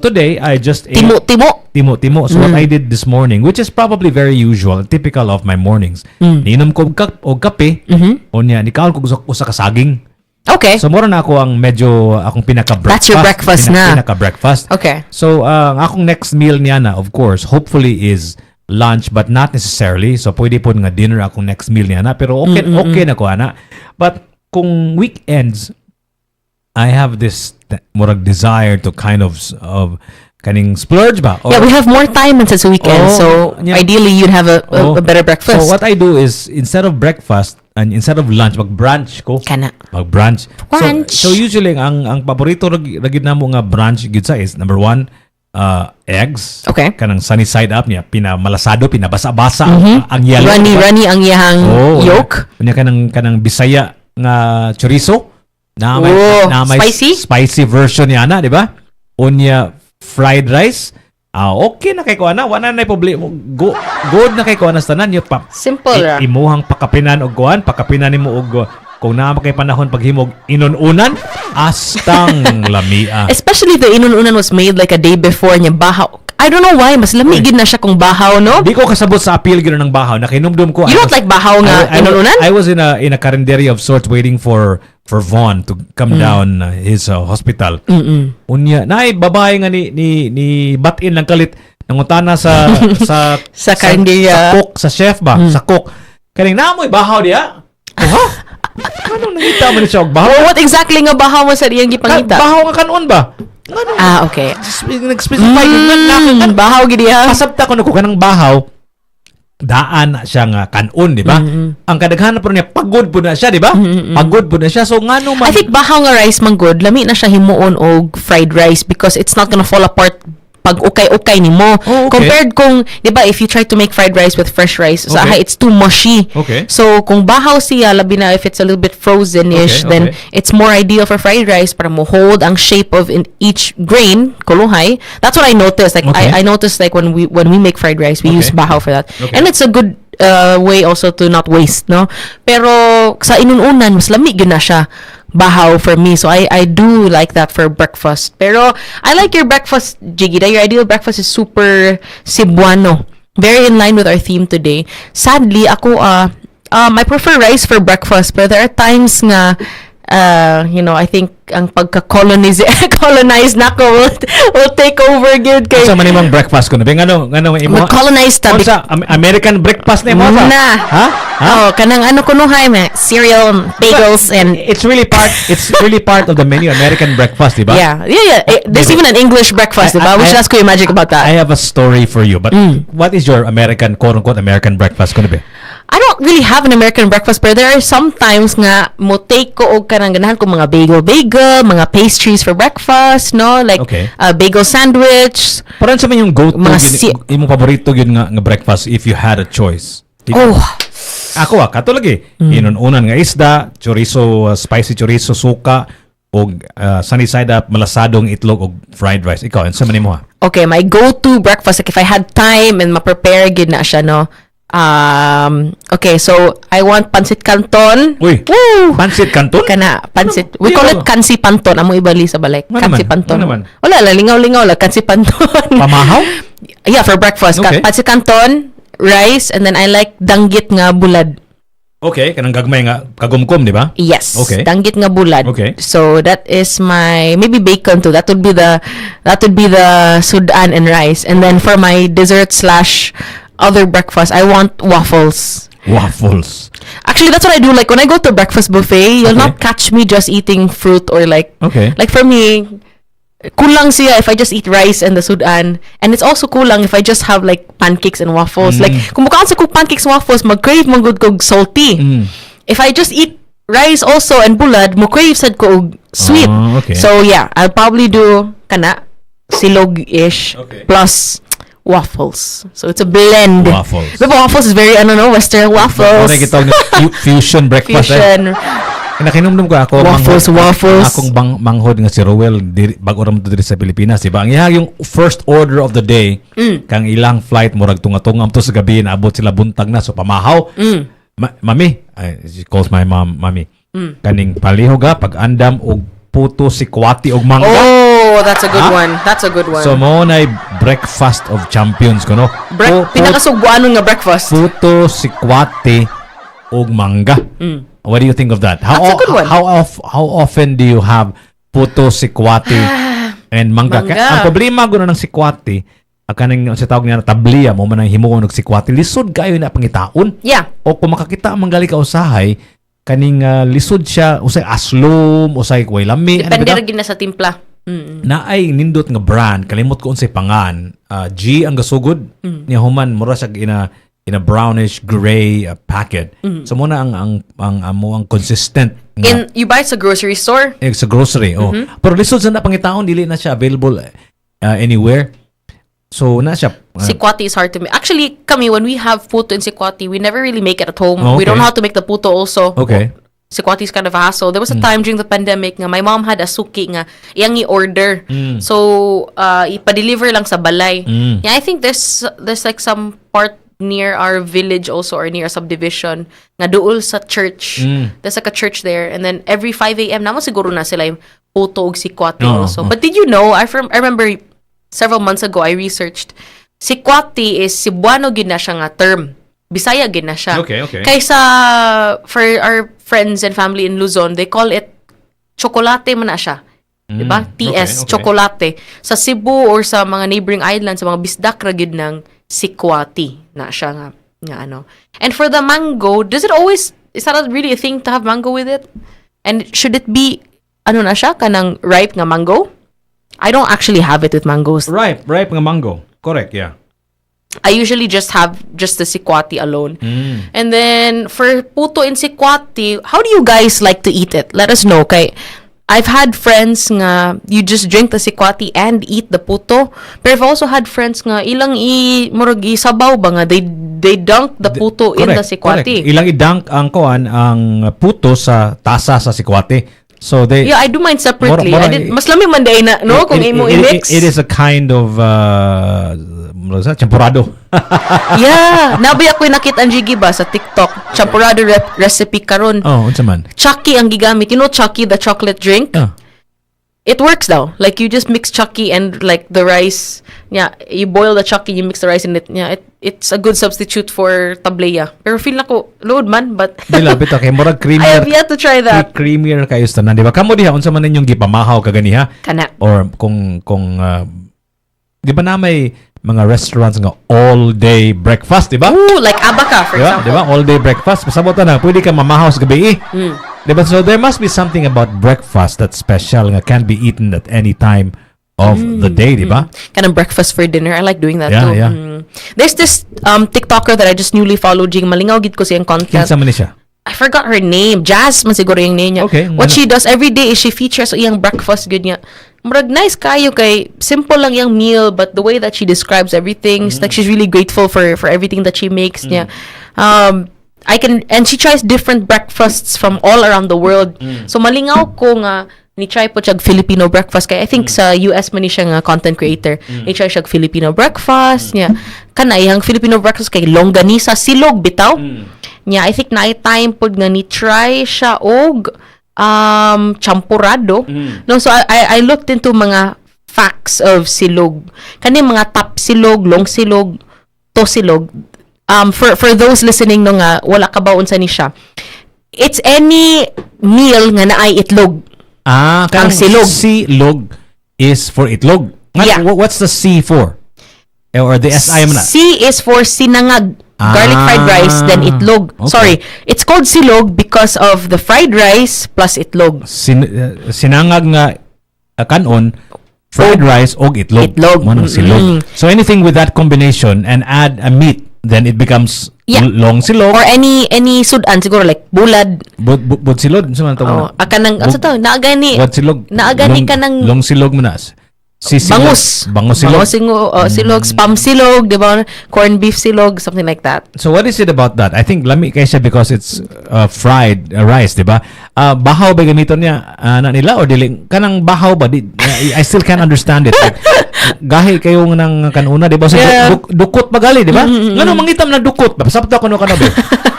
today I just ate Timo. So what I did this morning, which is probably very usual, typical of my mornings. Niinom ko og kape, unya nikaon ko usa ka saging. Okay. So mura na ako ang medyo akong pinaka-breakfast. That's your breakfast na. Pinaka-breakfast. Okay. So akong next meal niya na, of course, hopefully is lunch but not necessarily. So pwede po nga dinner akong next meal niya na. Pero okay na ko ana. But kung weekends, I have this murag desire to kind of kaning splurge ba? Or, yeah, we have more time since the weekend. So ideally, you'd have a better breakfast. So what I do is, instead of breakfast, and instead of lunch, mag-brunch ko. Mag-brunch. So usually, ang paborito ragid namo nga brunch gid sa is, number 1, eggs. Okay. Kanang sunny side up niya, pinamalasado, pinabasa-basa ang yellow. Runny ang iyang yolk. Unya kanang Bisaya nga chorizo. Na may spicy version niya na, di ba? Unya fried rice. Okay na kay ko ana, wala na problema. Good na kay ko ana tanan yo pa. Simple ra. Imuhang pakapinan og kuan, pakapinan nimo og kung naa kay panahon paghimog inununan astang lamia. Especially the inununan was made like a day before niya bahaw. I don't know why mas lamig na siya kung bahaw, no? Di ko kasabot sa appeal gyud ng bahaw. Nakinumdum ko. You don't like bahaw nga inununan? I was in a carinderia of sorts waiting for Vaughn to come down his hospital. Unya, naay babae nga ni batin lang kalit nangutana sa sa karinderya. Sa cook, sa chef ba? Sa cook. Kaning naamoy bahaw diya. Ha? Anong nangita man siya og bahaw? Well, what exactly nga bahaw mo sa iyang gipangita? Bahaw nga kanon ba? Okay. Nag-specify yun. Bahaw gid ya. Pasabta ko nako kanang bahaw. Daan siya nga kanon, di ba? Ang kadaghanan po niya, pagod po na siya, di ba? Pagod po na siya. So, ngano man... I think bahaw nga rice man good, lami na siya himuon og fried rice because it's not gonna fall apart pag ukay-ukay nimo. Compared kung, di ba, if you try to make fried rice with fresh rice, it's too mushy. Okay. So, kung bahaw siya, labi na if it's a little bit frozen-ish, then it's more ideal for fried rice para mo hold ang shape of in each grain, kuluhay. That's what I noticed. Like, I noticed like when we make fried rice, we use bahaw for that. And it's a good way also to not waste, no? Pero sa inununan, mas lamig yun na siya. Bahaw for me. So I do like that for breakfast. Pero I like your breakfast, Jiggy. Your ideal breakfast is super Cebuano. Very in line with our theme today. Sadly, ako I prefer rice for breakfast, but there are times nga I think ang pagka-colonize na ko will take over good kay sa manimang breakfast ko na ngano imo colonize ta sa American breakfast na mo na kanang kunuhay cereal, bagels, and it's really part of the menu American breakfast, diba? Yeah. There's even an English breakfast, diba? We should ask you magic about that. I have a story for you, but what is your American quote-unquote American breakfast gonna be? I don't really have an American breakfast, but there are some times nga mo take ko og kanang ganahan ko mga bagel, mga pastries for breakfast, no? Like bagel sandwich. Parang sa man yung go-to imong paborito yun nga breakfast if you had a choice. Ako kato lagi. Inununan nga isda, chorizo, spicy chorizo, suka, og sunny side up, malasadong itlog og fried rice. Ikaw, ano sa man mo ha? Okay, my go-to breakfast, like if I had time and ma-prepare gid na siya, no? Okay, so I want pancit canton. Uy, pancit canton? Kana, pancit. We call it kansi panton. Amo ibali sa balay. Kansi panton. Wala, lingaw-lingaw lang. Kansi panton. Pamahaw? Yeah, for breakfast. Pancit canton, rice, and then I like danggit nga bulad. Okay, kanang gagmay nga kagumkom, di ba? Yes. Okay. Danggit nga bulad. Okay. So that is my maybe bacon too. That would be the sudan and rice. And then for my dessert / other breakfast, I want waffles. Waffles. Actually, that's what I do. Like when I go to breakfast buffet, you'll not catch me just eating fruit or like. Like for me, kulang siya if I just eat rice and the sudan, and it's also kulang if I just have like pancakes and waffles. Like kung mukhaan sa kong pancakes and waffles, mag-crave man good kog salty. If I just eat rice also and bulad, mo crave sad ko og sweet. So yeah, I'll probably do kana silog-ish plus waffles. So it's a blend. Waffles. But waffles is very, Western waffles. Fusion breakfast. Fusion. Nakinumdum ko ako. Waffles. Akong manghod nga si Rowell, bago ram dito sa Pilipinas, diba? Ang yung first order of the day, kang ilang flight, murag tunga-tungam to sa gabi, naabot sila buntag na. So, Pamahaw. Mami, she calls my mom, Mami. Kaning palihog pag-andam og puto si kwati og mangga. Oh, that's a good one. That's a good one. So mo na breakfast of champions ko no. Pinaka Sugbuanon nga breakfast. Puto, sikwate, ug mangga. What do you think of that? That's a good one. How often do you have puto, sikwate, and mangga? Ang problema guna ng sikwate, kaning sa tawag niya na tabliya mo man ang himuon og sikwate, lisod kayo na pangitaon. Yeah. O kung makakita ang manggali ka usahay, kaning lisod siya, usay aslom, usay way lami. Depende rin na sa timpla. Na ay nindot nga brand, kalimot ko unsay pangan. G ang gasugod niya human mura siya in a brownish gray packet. So muna ang consistent nga. You buy it sa grocery store? Sa grocery, pero lisod sa na pangitaon, dili na siya available anywhere. So na siya sikwati is hard to make. Actually, when we have puto and sikwati, we never really make it at home. Okay. We don't know how to make the puto also. Okay. Sikwati is kind of a hassle. There was a time during the pandemic nga my mom had a suki nga iyang i-order. So ipa-deliver lang sa balay. Yeah, I think there's like some part near our village also, or near a subdivision nga duol sa church. There's like a church there, and then every 5 a.m. naman siguro na sila yung puto og sikwati also. But did you know, I remember several months ago I researched, sikwati is Cebuano gid na siya nga term. Bisaya gid na siya. Okay. Kaysa for our friends and family in Luzon, they call it chocolate man na siya. Diba? TS, okay. chocolate. Sa Cebu or sa mga neighboring islands, sa mga bisdak ra gid ng sikwati na siya nga ano. And for the mango, is that really a thing to have mango with it? And should it be ano na siya kanang ripe nga mango? I don't actually have it with mangoes. Ripe nga mango. Correct, yeah. I usually just have the sikwati alone. And then for puto and sikwati, how do you guys like to eat it? Let us know. Kay I've had friends nga you just drink the sikwati and eat the puto. But I've also had friends nga ilang murag sabaw ba nga they dunk the puto in the sikwati. Correct. Ilang i-dunk ang puto sa tasa sa sikwati. So I do mine separately. Mas lami man day na no kung imo i-mix. It is a kind of champurado. Yeah, nabi ako nakita ang Jiggy ba sa TikTok. Champurado recipe karon. Oh, unsa man? Chucky ang gigamit. You know Chucky, the chocolate drink? It works daw. Like you just mix Chucky and like the rice. Yeah, you boil the Chucky, you mix the rice in it. Yeah, it's a good substitute for tableya. Pero feel na ko load man, but dila bitaw kay murag creamier. I have yet to try that. Creamier kayo tanan, di ba? Kamo diha unsa man ninyong gipamahaw kaganiha? Kana. Or kung di ba na may mga restaurants nga all-day breakfast, di ba? Ooh, like Abaca, for example. Di ba? All-day breakfast. Pasabot na, pwede ka mamahaw sa gabi. Di ba? So there must be something about breakfast that's special nga can be eaten at any time of the day, di ba? Kind of breakfast for dinner. I like doing that too. Yeah. There's this TikToker that I just newly followed. Jing malingaw gid ko siyang content. Kinsa man ni siya? I forgot her name. Jazz man siguro yung name niya. Okay. What she does every day is she features iyang breakfast good niya. Murag nice kayo kay simple lang yung meal, but the way that she describes everything, like she's really grateful for everything that she makes niya. And she tries different breakfasts from all around the world. So malingaw ko nga ni try po siya Filipino breakfast kay I think sa US man ni siya nga content creator. Ni try siya Filipino breakfast niya. Kanay ang Filipino breakfast kay longganisa silog bitaw. Niya I think night time pod nga ni try siya og champurado. No, so I looked into mga facts of silog. Kani mga top silog, long silog, to silog. For those listening no nga wala ka ba unsa ni siya. It's any meal nga naay itlog. Ang silog. Silog is for itlog. Yeah. What's the C for? Or the SI man? C is for sinangag. Garlic fried rice, then itlog. Okay. Sorry, it's called silog because of the fried rice plus itlog. Sinangag nga kanon, fried rice og itlog. Manang silog. So anything with that combination and add a meat, then it becomes long silog. Or any sudan siguro like bulad. Bud silog, unsa man tawag? Kanang unsa to? Naagani. Bud silog. Naagani kanang long silog man na. Bangus silog. Silog, spam silog, di ba? Corned beef silog, something like that. So what is it about that? I think lami kay siya because it's fried rice, di ba? Bahaw ba gamiton niya na nila or dili kanang bahaw ba? I still can't understand it. gahi kayo ng kanuna, di ba? So, dukot magali, di ba? Ngano mangitam na dukot ba? Sabta ko no kanabe.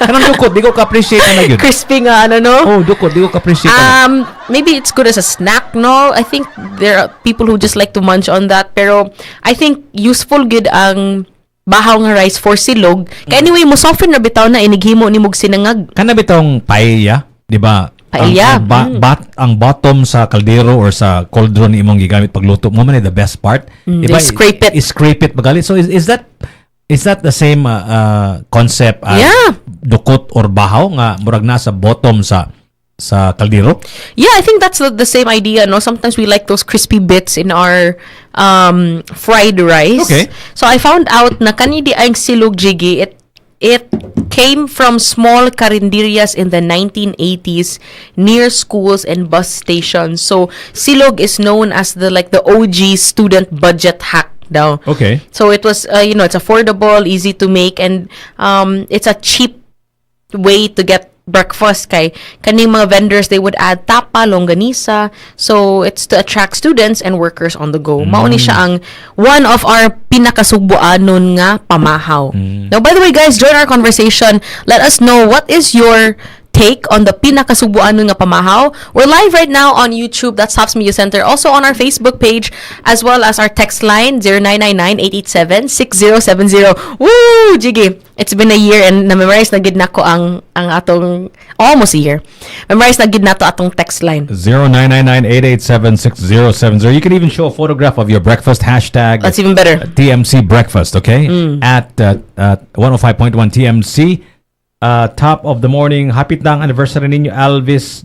Kanang dukot, di ko ka-appreciate na yun. Crispy nga, no? Oh, dukot, di ko ka-appreciate na. Maybe it's good as a snack, no? I think there are people who just like to munch on that. Pero I think useful good ang bahaw nga rice for silog. Kaya anyway, mo soften na bitaw na inighimo ni mog sinangag. Kana bitong paella, di ba? Paella. Ang bottom sa kaldero or sa cauldron imong gigamit pagluto mo man the best part. They scrape it. Scrape it magali. So is that the same concept as dukot or bahaw nga murag na sa bottom sa kaldero? Yeah, I think that's the same idea, no? Sometimes we like those crispy bits in our fried rice. Okay. So I found out na kanidi ang silog jigi, it came from small carinderias in the 1980s near schools and bus stations. So silog is known as the OG student budget hack daw. Okay. So it was it's affordable, easy to make, and it's a cheap way to get breakfast kay kaning mga vendors. They would add tapa, longganisa, so it's to attract students and workers on the go. Mao ni siya ang one of our pinaka Sugbuanon nga pamahaw. Now, by the way, guys, join our conversation. Let us know what is your take on the Pinaka Sugbuanon nga pamahaw. We're live right now on YouTube. That's Tops Media Center. Also on our Facebook page, as well as our text line 0999-887-6070. Woo! Jiggy! It's been a year and na-memorize na gid nako ang atong almost a year. Memorize na gid nato atong text line. 0999-887-6070. You can even show a photograph of your breakfast hashtag. That's even better. TMC breakfast, okay? At 105.1 TMC. Top of the morning. Hapit na ang anniversary ninyo, Alvis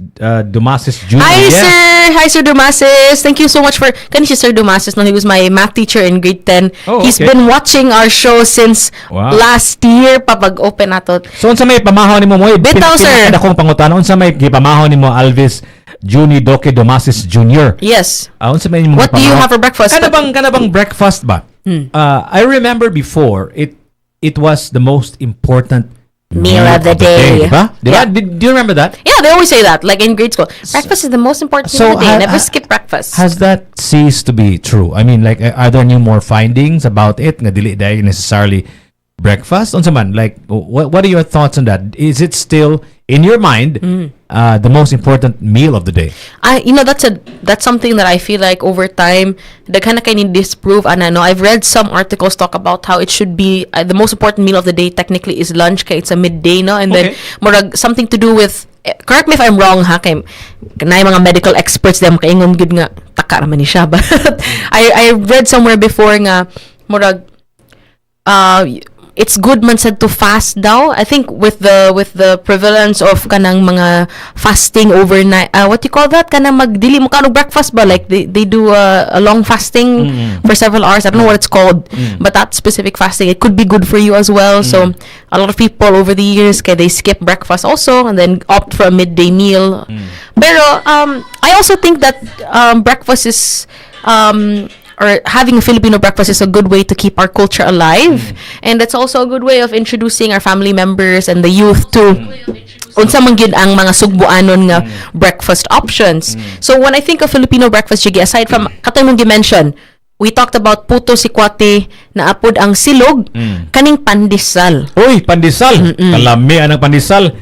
Dumasis Jr. Hi, sir! Hi, Sir Dumasis. Thank you so much for... Kani si Sir Dumasis, no? He was my math teacher in grade 10. Oh, He's okay. been watching our show since last year pa pag-open nato. So, unsa may pamahaw ni mo? Bitaw, sir. Pinakadakong pangutan. Unsa may pamahaw ni mo, Alvis Juni Doke Dumasis Jr.? Yes. Unsa may mo What do you have for breakfast? Kana bang breakfast ba? I remember before, it was the most important meal of the day. Diba? Yeah. Do you remember that? Yeah, they always say that, like in grade school. Breakfast is the most important meal of the day. Never skip breakfast. Has that ceased to be true? I mean, like, are there new more findings about it? Nga dili dahil necessarily breakfast? Unsa man? Like, what are your thoughts on that? Is it still, in your mind, the most important meal of the day? That's something that I feel like over time, the kind of disprove. And I know I've read some articles talk about how it should be the most important meal of the day. Technically, is lunch. Kay it's a midday, no, and then murag something to do with. Correct me if I'm wrong, ha? Kay kanay mga medical experts them kaingon gid nga taka raman ni siya. But I read somewhere before nga murag it's good man said to fast daw. I think with the prevalence of kanang mga fasting overnight, what you call that? Kanang magdili mo kanog breakfast ba? Like they do a long fasting for several hours. I don't know what it's called, but that specific fasting, it could be good for you as well. So a lot of people over the years, they skip breakfast also and then opt for a midday meal. Pero I also think that breakfast is or having a Filipino breakfast is a good way to keep our culture alive, and it's also a good way of introducing our family members and the youth to unsa man gyud ang mga Sugbuanon nga breakfast options. So when I think of Filipino breakfast, Jiggy, aside from katong mong mention, we talked about puto sikwate na apod ang silog, kaning pandesal. Uy, pandesal. Kalami anang pandesal.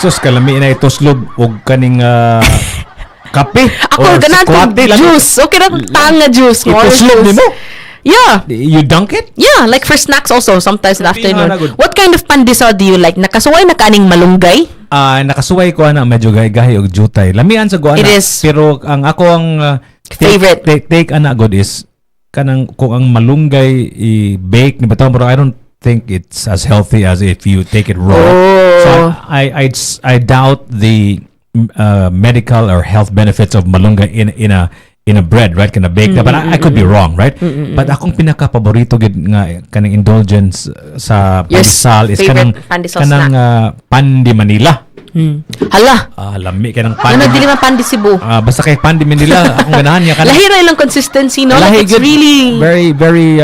Sus, kalami na itoslog og kaning kape ako ganang juice. Okay na tanga juice. Itoslog nimo? Yeah. You dunk it? Yeah, like for snacks also sometimes in the afternoon. What kind of pandesal do you like? Nakasuway na kaning malunggay? Nakasuway ko na medyo gahi og jutay. Lamian sa guana. It is. Pero ang favorite take ana god is kanang kung ang malunggay i-bake ni bitaw, pero I don't think it's as healthy as if you take it raw. So I doubt the medical or health benefits of malunggay in a bread, right? Kana bake but I could be wrong, right? But akong pinaka paborito gid nga kanang indulgence sa pandesal is kanang pandi Manila. Hala. Lami kanang pandi. Ano dili man pandi Cebu. Basta kay pandi Manila akong ganahan niya kanang. Lahi ra ilang consistency, no? Like it's really very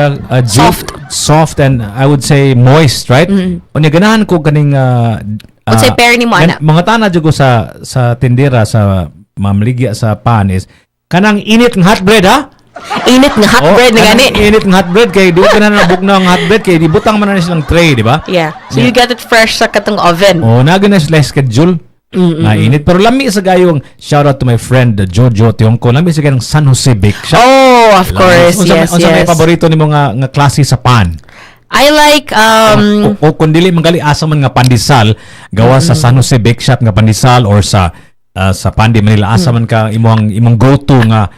soft and I would say moist, right? Unya ganahan ko kaning unsay pair ni mo ana? Mga tana jud ko sa tindera sa mamligya sa pan is kanang init ng hot bread, ha? Init nga hot bread na gani. Init nga hot bread kay di ka na nabuk na ang hot bread kay di butang man na silang tray, di ba? Yeah. So you get it fresh sa katong oven. Naga na sila schedule. Na init. Pero lami sa gayong shout out to my friend Jojo Tiongko. Lami sa gayong San Jose Bake Shop. Oh, of course. Yes. Unsa may paborito nimo nga klase sa pan? I like o kung dili mangali asa man nga pandesal gawa sa San Jose Bake Shop nga pandesal or sa Pandi Manila asa man ka imong go-to nga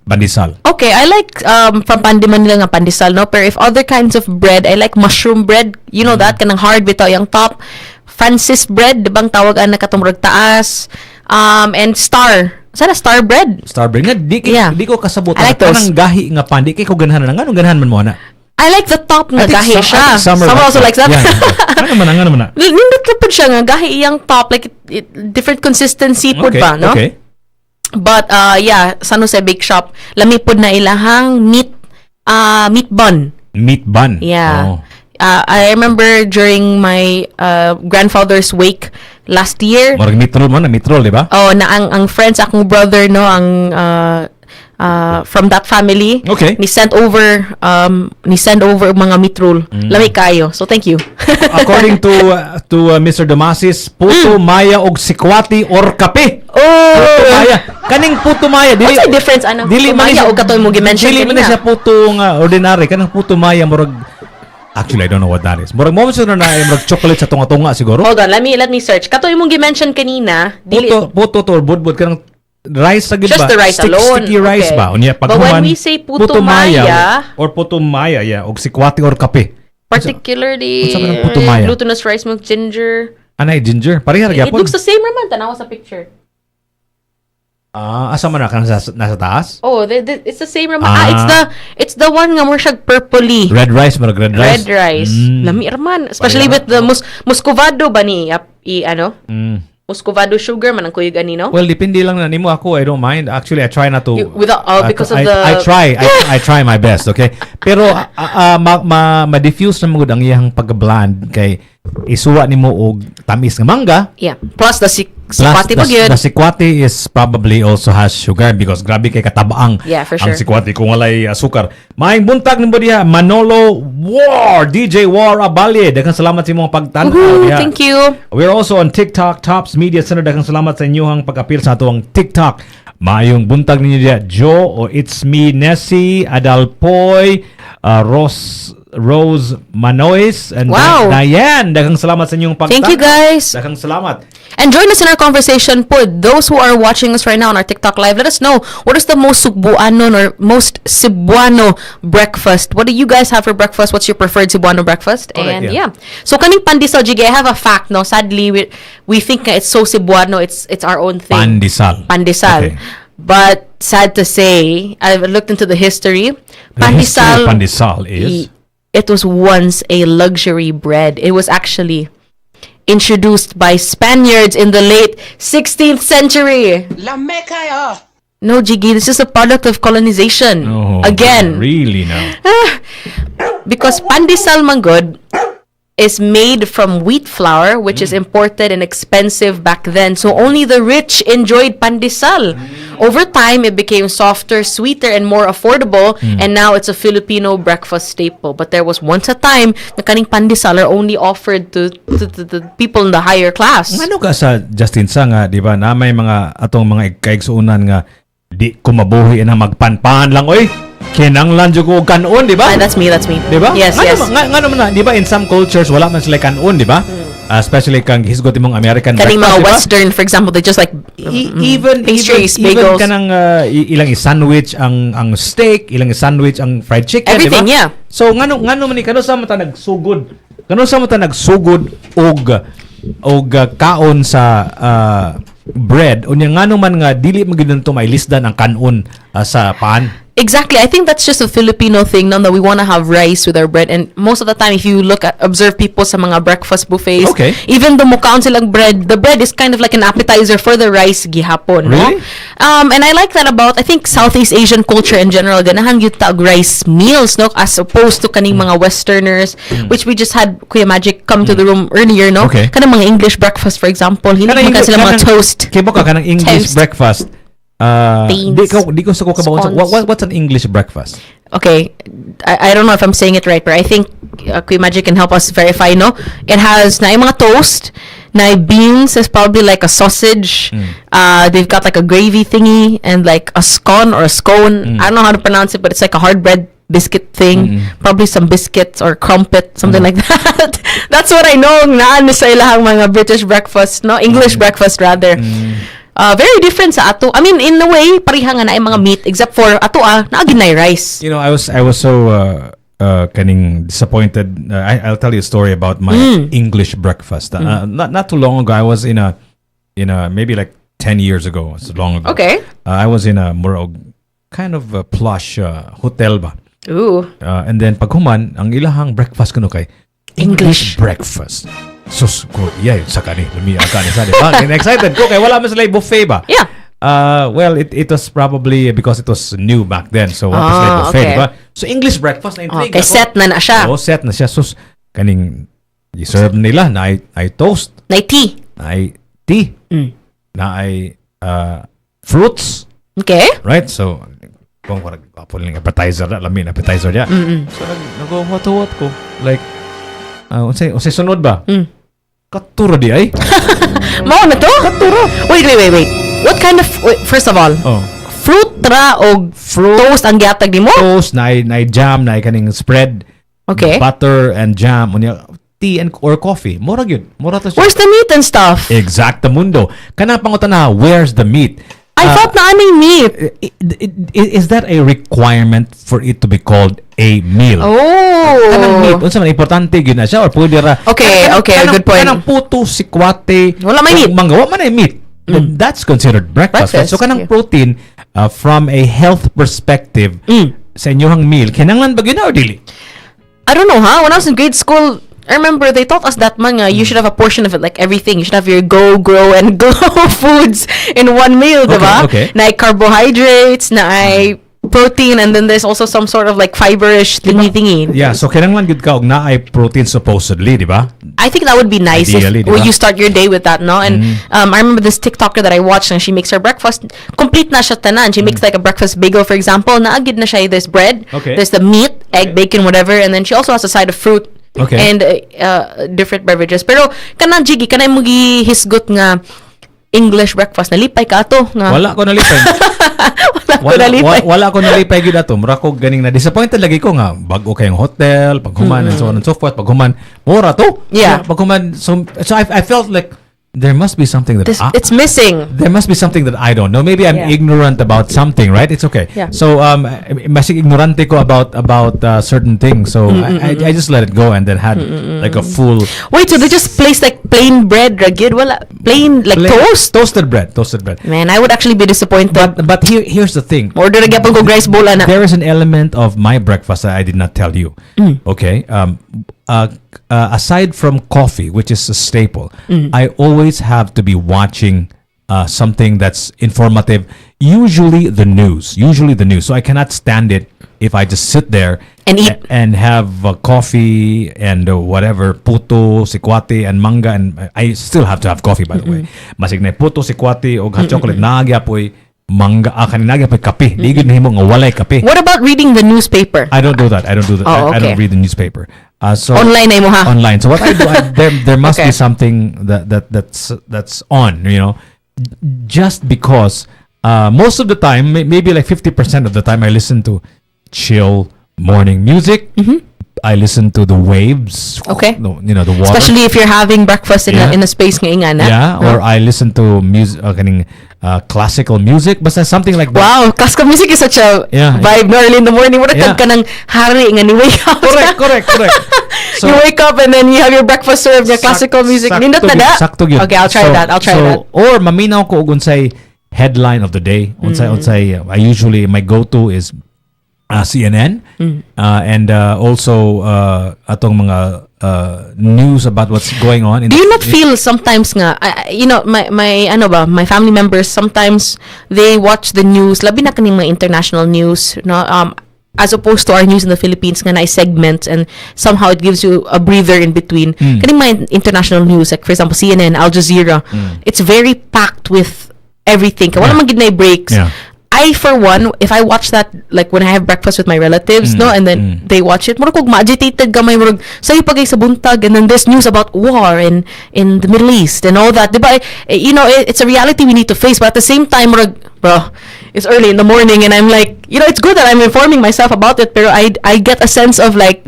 pandesal. Okay, I like from Pandi Manila nga pandesal, no? Pero if other kinds of bread, I like mushroom bread. You know that kanang hard bitaw yung top. Francis bread, di bang tawag na katumurag taas. And star. Sana star bread. Star bread nga di ko kasabot. I like those. Kanang gahi nga pandi kay ko ganahan na nganong ganahan man mo na. I like the top nga gahi siya. Summer also likes that. Ano man na? Nindot na po siya nga gahi iyang top, like different consistency po ba, no? Okay. But yeah, San Jose Bake Shop, lami po na ilahang meat bun. Meat bun. Yeah. I remember during my grandfather's wake last year. Marag mitrol, di ba? Oh, na ang friends akong brother, no, ang from that family. Okay. Ni send over mga mitrol. Lami kayo. So thank you. According to Mr. Damasis, puto maya og sikwati or kape. Oh, maya. Kaning puto maya dili. What's the difference puto maya o katoy mo gi-mention kanina? Dili man siya puto nga ordinary kanang puto maya murag. Actually, I don't know what that is. Murag mo na murag chocolate sa tunga-tunga siguro. Hold on, let me search. Katoy mong gi-mention kanina, dili puto to budbud kanang rice sa gid ba? Just the rice alone. Sticky rice ba? Unya pag but when we say puto maya or puto maya, og sikwati or kape. Particularly puto maya? glutinous rice milk ginger. Anay ginger? Pareha It looks the same naman tanawa sa picture. Asa man na nasa taas? Oh, it's the same naman. It's the one nga more siyag purpley. Red rice, marag red rice. Red rice. Lami raman, especially with the muscovado ba ni muscovado sugar man ang kuyog ani, no? Well, depende lang na nimo ako. I don't mind. Actually, I try not to. Because of the I try my best, okay? Pero ma-diffuse na magud ang iyang pag-blend kay isuwa nimo og tamis nga mangga. Yeah. Plus the sikwati pa gyud. The sikwati is probably also has sugar because grabe kay katabaang for sure. ang sikwati kung walay asukar. Maayong buntag nimbo diha Manolo War, DJ War Abalye. Daghang salamat sa imong pagtan-aw diha. Thank you. We're also on TikTok, Tops Media Center. Daghang salamat sa inyong pag-appeal sa atong TikTok. Maayong buntag ninyo diha Joe o It's Me Nessie, Adalpoy, Rose Manois and Diane. Daghang salamat sa inyong pagtan. Thank you guys. Daghang salamat. And join us in our conversation po. Those who are watching us right now on our TikTok live, let us know what is the most Sugbuanon or most Cebuano breakfast. What do you guys have for breakfast? What's your preferred Cebuano breakfast? Correct, and yeah. So kaning pandesal jige, I have a fact, no. Sadly we think it's so Cebuano, it's our own thing. Pandesal. Okay. But sad to say, I've looked into the history. Pandesal is it was once a luxury bread. It was actually introduced by Spaniards in the late 16th century. No, Jiggy, this is a product of colonization. Again. Really now. Because pandesal manggod is made from wheat flour, which is imported and expensive back then. So only the rich enjoyed pandesal. Over time, it became softer, sweeter, and more affordable. And now it's a Filipino breakfast staple. But there was once a time na kaning pandesal are only offered to the people in the higher class. Ano ka sa Justine sa nga, di ba, na may mga atong mga kaigsuunan nga di ko mabuhi na magpanpan lang, oy. Kinanglan jud ko kanon, di ba? That's me. Di ba? Yes. Nga naman na, di ba, in some cultures wala man sila kanon, di ba? Especially kang hisgot imong American kaning mga diba? Western, for example, they just like even pastries, even bagels. kanang ilang sandwich ang steak, ilang sandwich ang fried chicken, everything, di ba? yeah. So ngano man ni kano sa mata nagsugod og kaon sa bread unya ngano man nga dili magidunto may lisdan ang kanon sa pan. Exactly. I think that's just a Filipino thing, no, that we want to have rice with our bread. And most of the time, if you observe people sa mga breakfast buffets, even the mukhaon silang bread, the bread is kind of like an appetizer for the rice gihapon, really? No? And I like that about, I think, Southeast Asian culture in general, ganahan gyud tag rice meals, no, as opposed to kaning mga Westerners, which we just had Kuya Magic come to the room earlier, no? Okay. Kanang mga English breakfast, for example, hindi man sila mga toast. Kibo ka kanang English breakfast. Beans. Di ko sa ko kabaw. What's an English breakfast? Okay, I don't know if I'm saying it right, but I think Queen Magic can help us verify, no? It has na yung mga toast, na beans is probably like a sausage. They've got like a gravy thingy and like a scone or a scone. I don't know how to pronounce it, but it's like a hard bread biscuit thing. Probably some biscuits or crumpet, something like that. That's what I know. Naan sa ilahang mga British breakfast, no? English breakfast rather. Very different sa ato. I mean, in a way, pareha nga na yung mga meat, except for ato naginay rice. You know, I was so kaning disappointed. I'll tell you a story about my English breakfast. Not too long ago, I was in a maybe like 10 years ago. It's long ago. Okay. I was in a more kind of a plush hotel ba. Ooh. And then paghuman, ang ilahang breakfast kuno kay English breakfast. Sus ko, sa kani, lumiya ka ni sa di ba? Excited ko kay wala man sila buffet ba? Yeah. Well, it was probably because it was new back then. So what was like buffet, okay. diba? So English breakfast na intrigue Okay, set na siya. Set na siya. Sus kaning i-serve nila na ay toast, na tea. na ay tea, na ay fruits. Okay. Right? So kung parang appetizer na, lamin appetizer niya. So nag-what ko like unsay sunod ba? Katuro di ay. Mao na to? Katuro. Wait. What kind of first of all? Fruit ra o toast ang gihatag nimo? Toast na ay jam na ay kaning spread. Okay. Butter and jam unya tea and or coffee. Mura gyud. Mura to siya. Where's the meat and stuff? Exacto mundo. Kana pangutana, where's the meat? I thought na aning meat. Is that a requirement for it to be called a meal? Kanang meat, unsa man importante gyud na siya or pwede ra. Okay, good point. Kanang puto, sikwate, wala may meat. Mangga, wala man ay meat. That's considered breakfast. So kanang protein from a health perspective sa inyong meal, kinahanglan ba gyud or dili? I don't know, When I was in grade school, I remember they taught us that you should have a portion of it, like everything. You should have your go, grow, and glow foods in one meal, diba? Okay. Na ay carbohydrates, na ay protein, and then there's also some sort of like fiber-ish thingy. Yeah, so kinahanglan gyud ka og na ay protein supposedly, diba? I think that would be nice Ideally, if you start your day with that, no? And I remember this TikToker that I watched, and she makes her breakfast complete na siya tanan. She makes like a breakfast bagel, for example. Naagid na siya. There's bread, there's the meat, egg, bacon, whatever, and then she also has a side of fruit. Okay. And different beverages. Pero kanang jigi kanay mo hisgot nga English breakfast nalipay ka ato nga. Wala ko nalipay. Wala ko nalipay gyud ato. Mura ko ganing na disappointed lagi ko nga bag-o kayong hotel, paghuman and so on and so forth. Paghuman mura to. Yeah. Paghuman so I felt like there must be something that it's missing. There must be something that I don't know. Maybe I'm ignorant about something, right? It's okay. Yeah. So masig ignorante ko about certain things. So I just let it go and then had like a full. Wait, so they just place like plain bread, ragid, wala plain toast? Toasted bread. Man, I would actually be disappointed. But here's the thing. Order na gyapon ko rice bowl ana. There is an element of my breakfast that I did not tell you. Okay. Aside from coffee, which is a staple, I always have to be watching something that's informative. Usually the news. So I cannot stand it if I just sit there and eat and have coffee and whatever puto, sikwate, and manga. And I still have to have coffee, by the way. Masig na puto, sikwate, o hot chocolate, nagyapoy manga, kaninagyapoy kape. Di gud nahimo nga walay kape. What about reading the newspaper? I don't do that. Oh, okay. I don't read the newspaper. So online na mo ha. Online. So what I do, there must be something that's on, just because most of the time, maybe like 50% of the time, I listen to chill morning music. I listen to the waves. Okay. The water. Especially if you're having breakfast in a space nga inga na. Yeah, or I listen to music, classical music, but something like that. Wow, classical music is such a vibe. No, early in the morning, what ka nang hari nga ni wake up. Correct. So, you wake up and then you have your breakfast served, your classical music. Nindot na da? Sakto gyud. Okay, I'll try that. Or maminaw ko og unsay headline of the day. Unsay I usually my go-to is CNN and also atong mga news about what's going on. Do you not feel sometimes nga my family members sometimes they watch the news labi na kaning mga international news as opposed to our news in the Philippines nga na segments and somehow it gives you a breather in between. Kaning mga international news like for example CNN, Al Jazeera, it's very packed with everything. Wala man gid na breaks. Yeah. I, for one, if I watch that, like when I have breakfast with my relatives, no, and then they watch it, murag kog ma-agitated gamay, murag sayo pagay sa buntag, and then there's news about war in the Middle East and all that. Diba? You know, it's a reality we need to face, but at the same time, murag, bro, it's early in the morning, and I'm like, you know, it's good that I'm informing myself about it, pero I get a sense of like,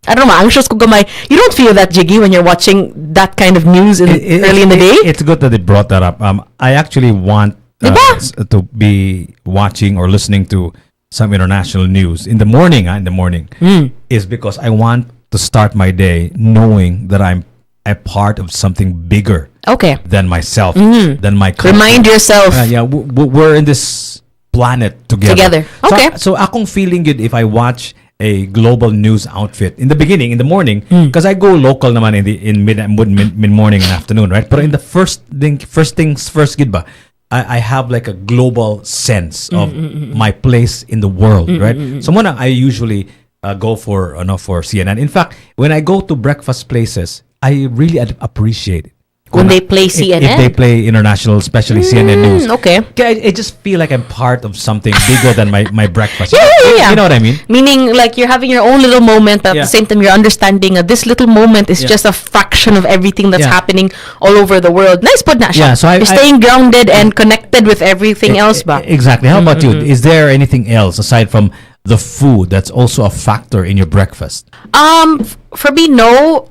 I don't know, anxious ko gamay. You don't feel that, Jiggy, when you're watching that kind of news early in the day? It's good that they brought that up. I actually want to be watching or listening to some international news in the morning. Is because I want to start my day knowing that I'm a part of something bigger than myself, than my country. Remind yourself. We're in this planet together. Okay. So akong feeling good if I watch a global news outfit in the morning, because I go local naman in mid morning and afternoon, right? But in the first things first, gid ba? I have like a global sense of my place in the world, right? So muna, I usually go for CNN. In fact, when I go to breakfast places, I really appreciate it. When they play CNN? If they play international, especially CNN news. Okay. I just feel like I'm part of something bigger than my breakfast. Yeah. You know what I mean? Meaning, like, you're having your own little moment, but at the same time, you're understanding that this little moment is just a fraction of everything that's happening all over the world. Nice pod na siya. Yeah, so you're staying grounded and connected with everything else ba? Exactly. How about you? Is there anything else aside from the food that's also a factor in your breakfast? For me, no.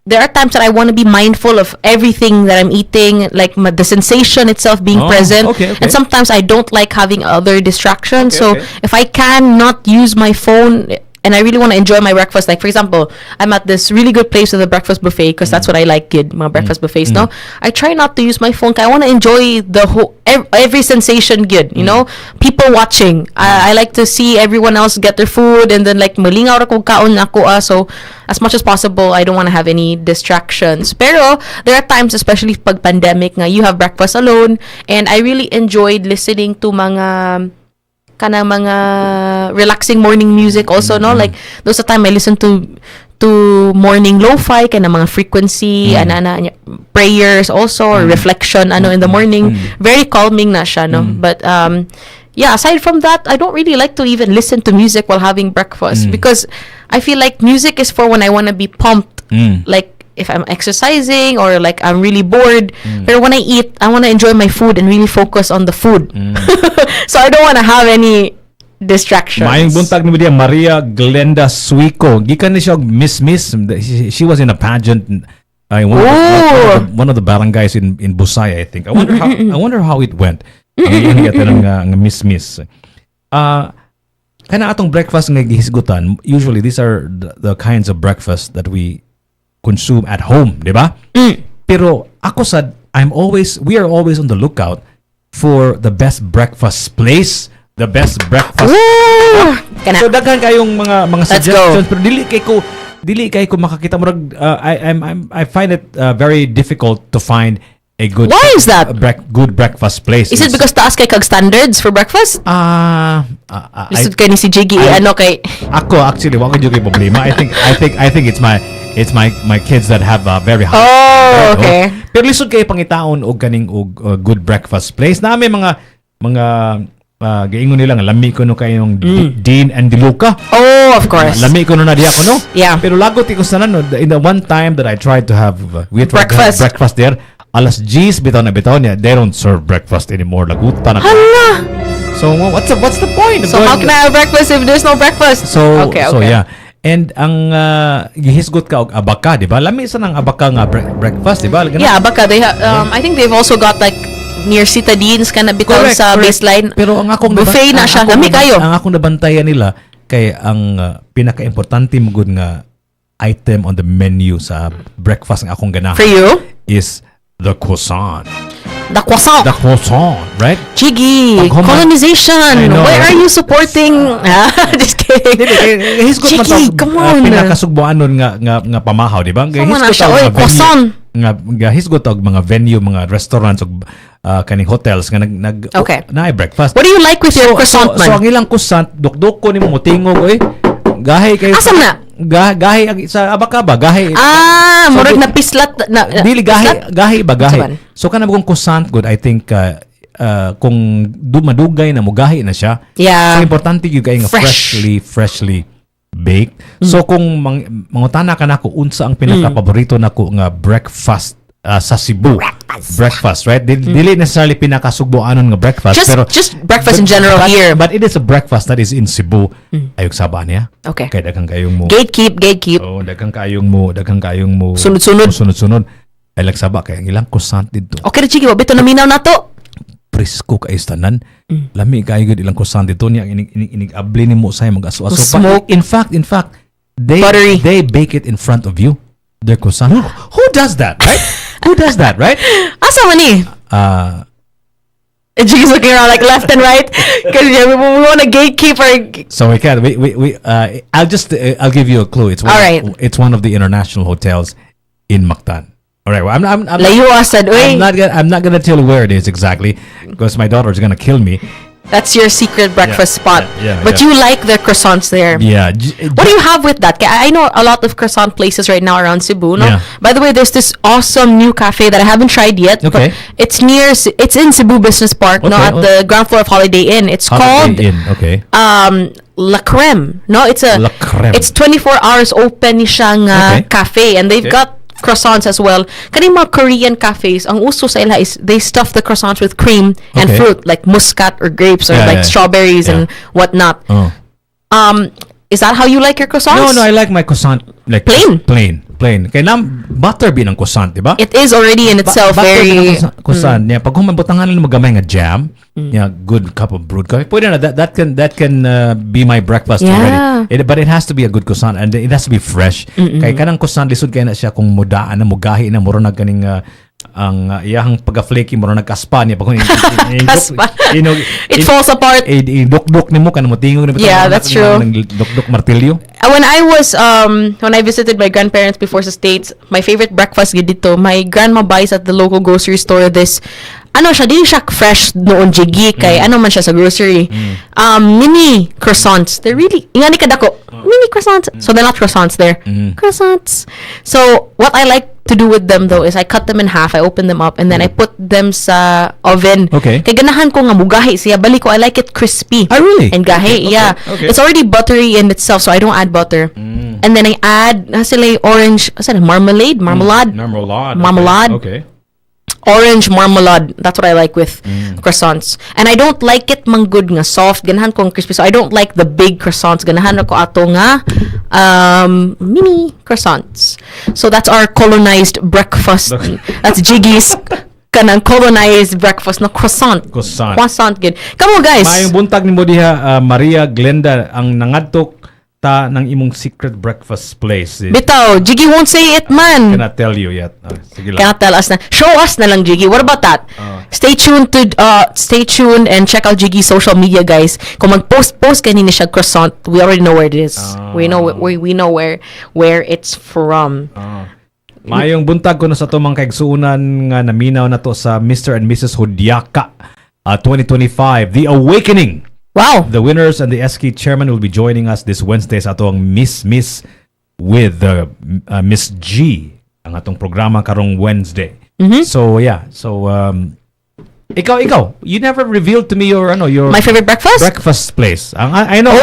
There are times that I want to be mindful of everything that I'm eating, like the sensation itself being present. Okay. And sometimes I don't like having other distractions. So okay. if I can not use my phone and I really want to enjoy my breakfast, like for example, I'm at this really good place with a breakfast buffet because that's what I like, kid, my breakfast buffets. No, I try not to use my phone. I want to enjoy the whole every sensation, good. You know, people watching. I like to see everyone else get their food and then like malingaw ra kog kaon ako. So as much as possible, I don't want to have any distractions. Pero there are times, especially pag pandemic, nga you have breakfast alone, and I really enjoyed listening to mga relaxing morning music also, no? Like those are time I listen to morning lo-fi kind of mga frequency prayers also or reflection in the morning. Very calming na siya, no? But yeah, aside from that, I don't really like to even listen to music while having breakfast because I feel like music is for when I want to be pumped, like if I'm exercising or like I'm really bored. But when I eat, I want to enjoy my food and really focus on the food. So I don't want to have any distractions. Maayong buntag ni Maria Glenda Suico. Gikan ni siya Miss. She was in a pageant. One of the barangays in Busay, I think. I wonder how it went. Ang Miss. Kana atong breakfast nga gihisgutan. Usually these are the kinds of breakfast that we consume at home, di ba? Pero ako sad, we are always on the lookout for the best breakfast place, the best breakfast. So daghan kayong mga suggestions, pero dili kay ko makakita mo. I find it very difficult to find a good. Why is that? Good breakfast place. Is it because taas kay kag standards for breakfast? Lisod kay ni si Jiggy kay ako actually wa ko jud kay problema. I think it's my kids that have very high. Oh, okay. Pero lisod kay pangitaon og kaning good breakfast place. Na may mga gaingon nila nga lami ko no kayong Dean and Diluca. Oh, of course. Lami ko no na diya ko no. Yeah. Pero lagot ko sa in the one time that I tried to have breakfast there, alas 10 bitaw niya, they don't serve breakfast anymore. Lagutan ako. Hala. So what's the point? So how can I have breakfast if there's no breakfast? So yeah. And ang gihisgot ka og abaka, di ba? Lami sa nang abaka nga breakfast, di ba? Yeah, abaka. They I think they've also got like near Citadines kana bitaw sa baseline. Pero ang akong buffet na siya. Lami kayo. Ang akong nabantayan nila kay ang pinaka-importante mo gud nga item on the menu sa breakfast nga akong ganahan. For you? Is the croissant. The croissant, right? Jiggy, colonization. Why are you supporting? Just kidding. Jiggy, come on. Pinaka Sugbuanon nga Pamahaw, di ba? Croissant. Nga hisgot og mga venue, mga restaurants og kaning hotels nga na breakfast. What do you like with your croissant, man? So ang ilang croissant, dukduk ko nimo motingog gahay kay. Asam na? gahi sa abakaba, gahi. Murag na pislat na Dili gahi ba gahi. Saban. So kanang kung croissant good, I think kung madugay na mo gahi na siya. Yeah. So importante gyud kay nga freshly baked. So kung mangutana ka nako unsa ang pinaka paborito nako nga breakfast sa Cebu. Breakfast, right? Dili necessarily Pinaka Sugbuanon nga breakfast, just breakfast in general here. But it is a breakfast that is in Cebu. Ayog saba niya. Okay. Kay daghang kayong mo. Gatekeep. Oh, daghang kayong mo. Sunod-sunod. Ay lagsaba kay ang ilang croissant dito. Okay, Chiki, wabito na minaw na to. Presko kay tanan. Lami kayo gud ilang croissant dito niya inig-abli nimo say mag-aso-aso. Smoke. In fact, they bake it in front of you. Their croissant. Who does that, right? Who does that, right? Asa man ni? Jigi's looking around like left and right because we want a gatekeeper. So we can. I'll give you a clue. It's one of the international hotels in Mactan. All right. Well, I'm not gonna tell you where it is exactly because my daughter is gonna kill me. That's your secret breakfast spot. But you like the croissants there. Yeah. What do you have with that? I know a lot of croissant places right now around Cebu. No? Yeah. By the way, there's this awesome new cafe that I haven't tried yet. Okay. But it's in Cebu Business Park. No, at the ground floor of Holiday Inn. It's called Okay. La Creme. No, it's La Creme. It's 24 hours open ni siyang cafe, and they've got croissants as well. Kaning mga Korean cafes, ang uso sa ila is they stuff the croissants with cream and fruit like muscat or grapes or strawberries and whatnot. Is that how you like your croissants? No, I like my croissant like plain. Kaya butter bin ang croissant, di ba? It is already in itself very croissant. Pag humabutangan lang magamay nga jam, good cup of brewed coffee. Pwede na that can be my breakfast already. But it has to be a good croissant and it has to be fresh. Kaya kanang croissant lisod kay na siya kung mudaan na mugahi na muro na kaning ang iyang pagka-flaky mo nagkaspa niya pag it falls apart. Duk-duk nimo kan mo tingog nimo. Yeah, that's true. Duk-duk martilyo. When I visited my grandparents before sa States, my favorite breakfast dito, my grandma buys at the local grocery store this di siya fresh noon jigi kay man siya sa grocery. Mini croissants. They're really ingani kadako. Mini croissants. So they're not croissants, they're croissants. So what I like to do with them though is I cut them in half, I open them up, and then I put them sa oven. Okay. Kay ganahan ko nga mugahi siya. Bali ko, I like it crispy. Really? And gahi, yeah. Okay. It's already buttery in itself, so I don't add butter. And then I add orange, marmalade. Okay. Orange marmalade. That's what I like with croissants. And I don't like it manggod nga soft. Ganahan ko ang crispy. So I don't like the big croissants. Ganahan ako ato nga mini croissants. So that's our colonized breakfast. That's Jiggy's kanang colonized breakfast na croissant. Croissant gid. Kamo guys. Maayong buntag nimo diha Maria Glenda ang nangadtok ta ng imong secret breakfast place. Bitaw, Jiggy won't say it, man. Cannot tell you yet. Sige lang. Cannot tell us na. Show us na lang, Jiggy. What about that? Stay tuned and check out Jiggy's social media, guys. Kung mag-post kanina siya croissant, we already know where it is. We know where it's from. Maayong buntag ko na sa tumang kaigsuunan nga naminaw na to sa Mr. and Mrs. Hudyaka 2025, The Awakening. Wow. The winners and the SK chairman will be joining us this Wednesday sa atong Miss with Miss G ang atong programa karong Wednesday. So yeah. So ikaw you never revealed to me your my favorite breakfast place. I know.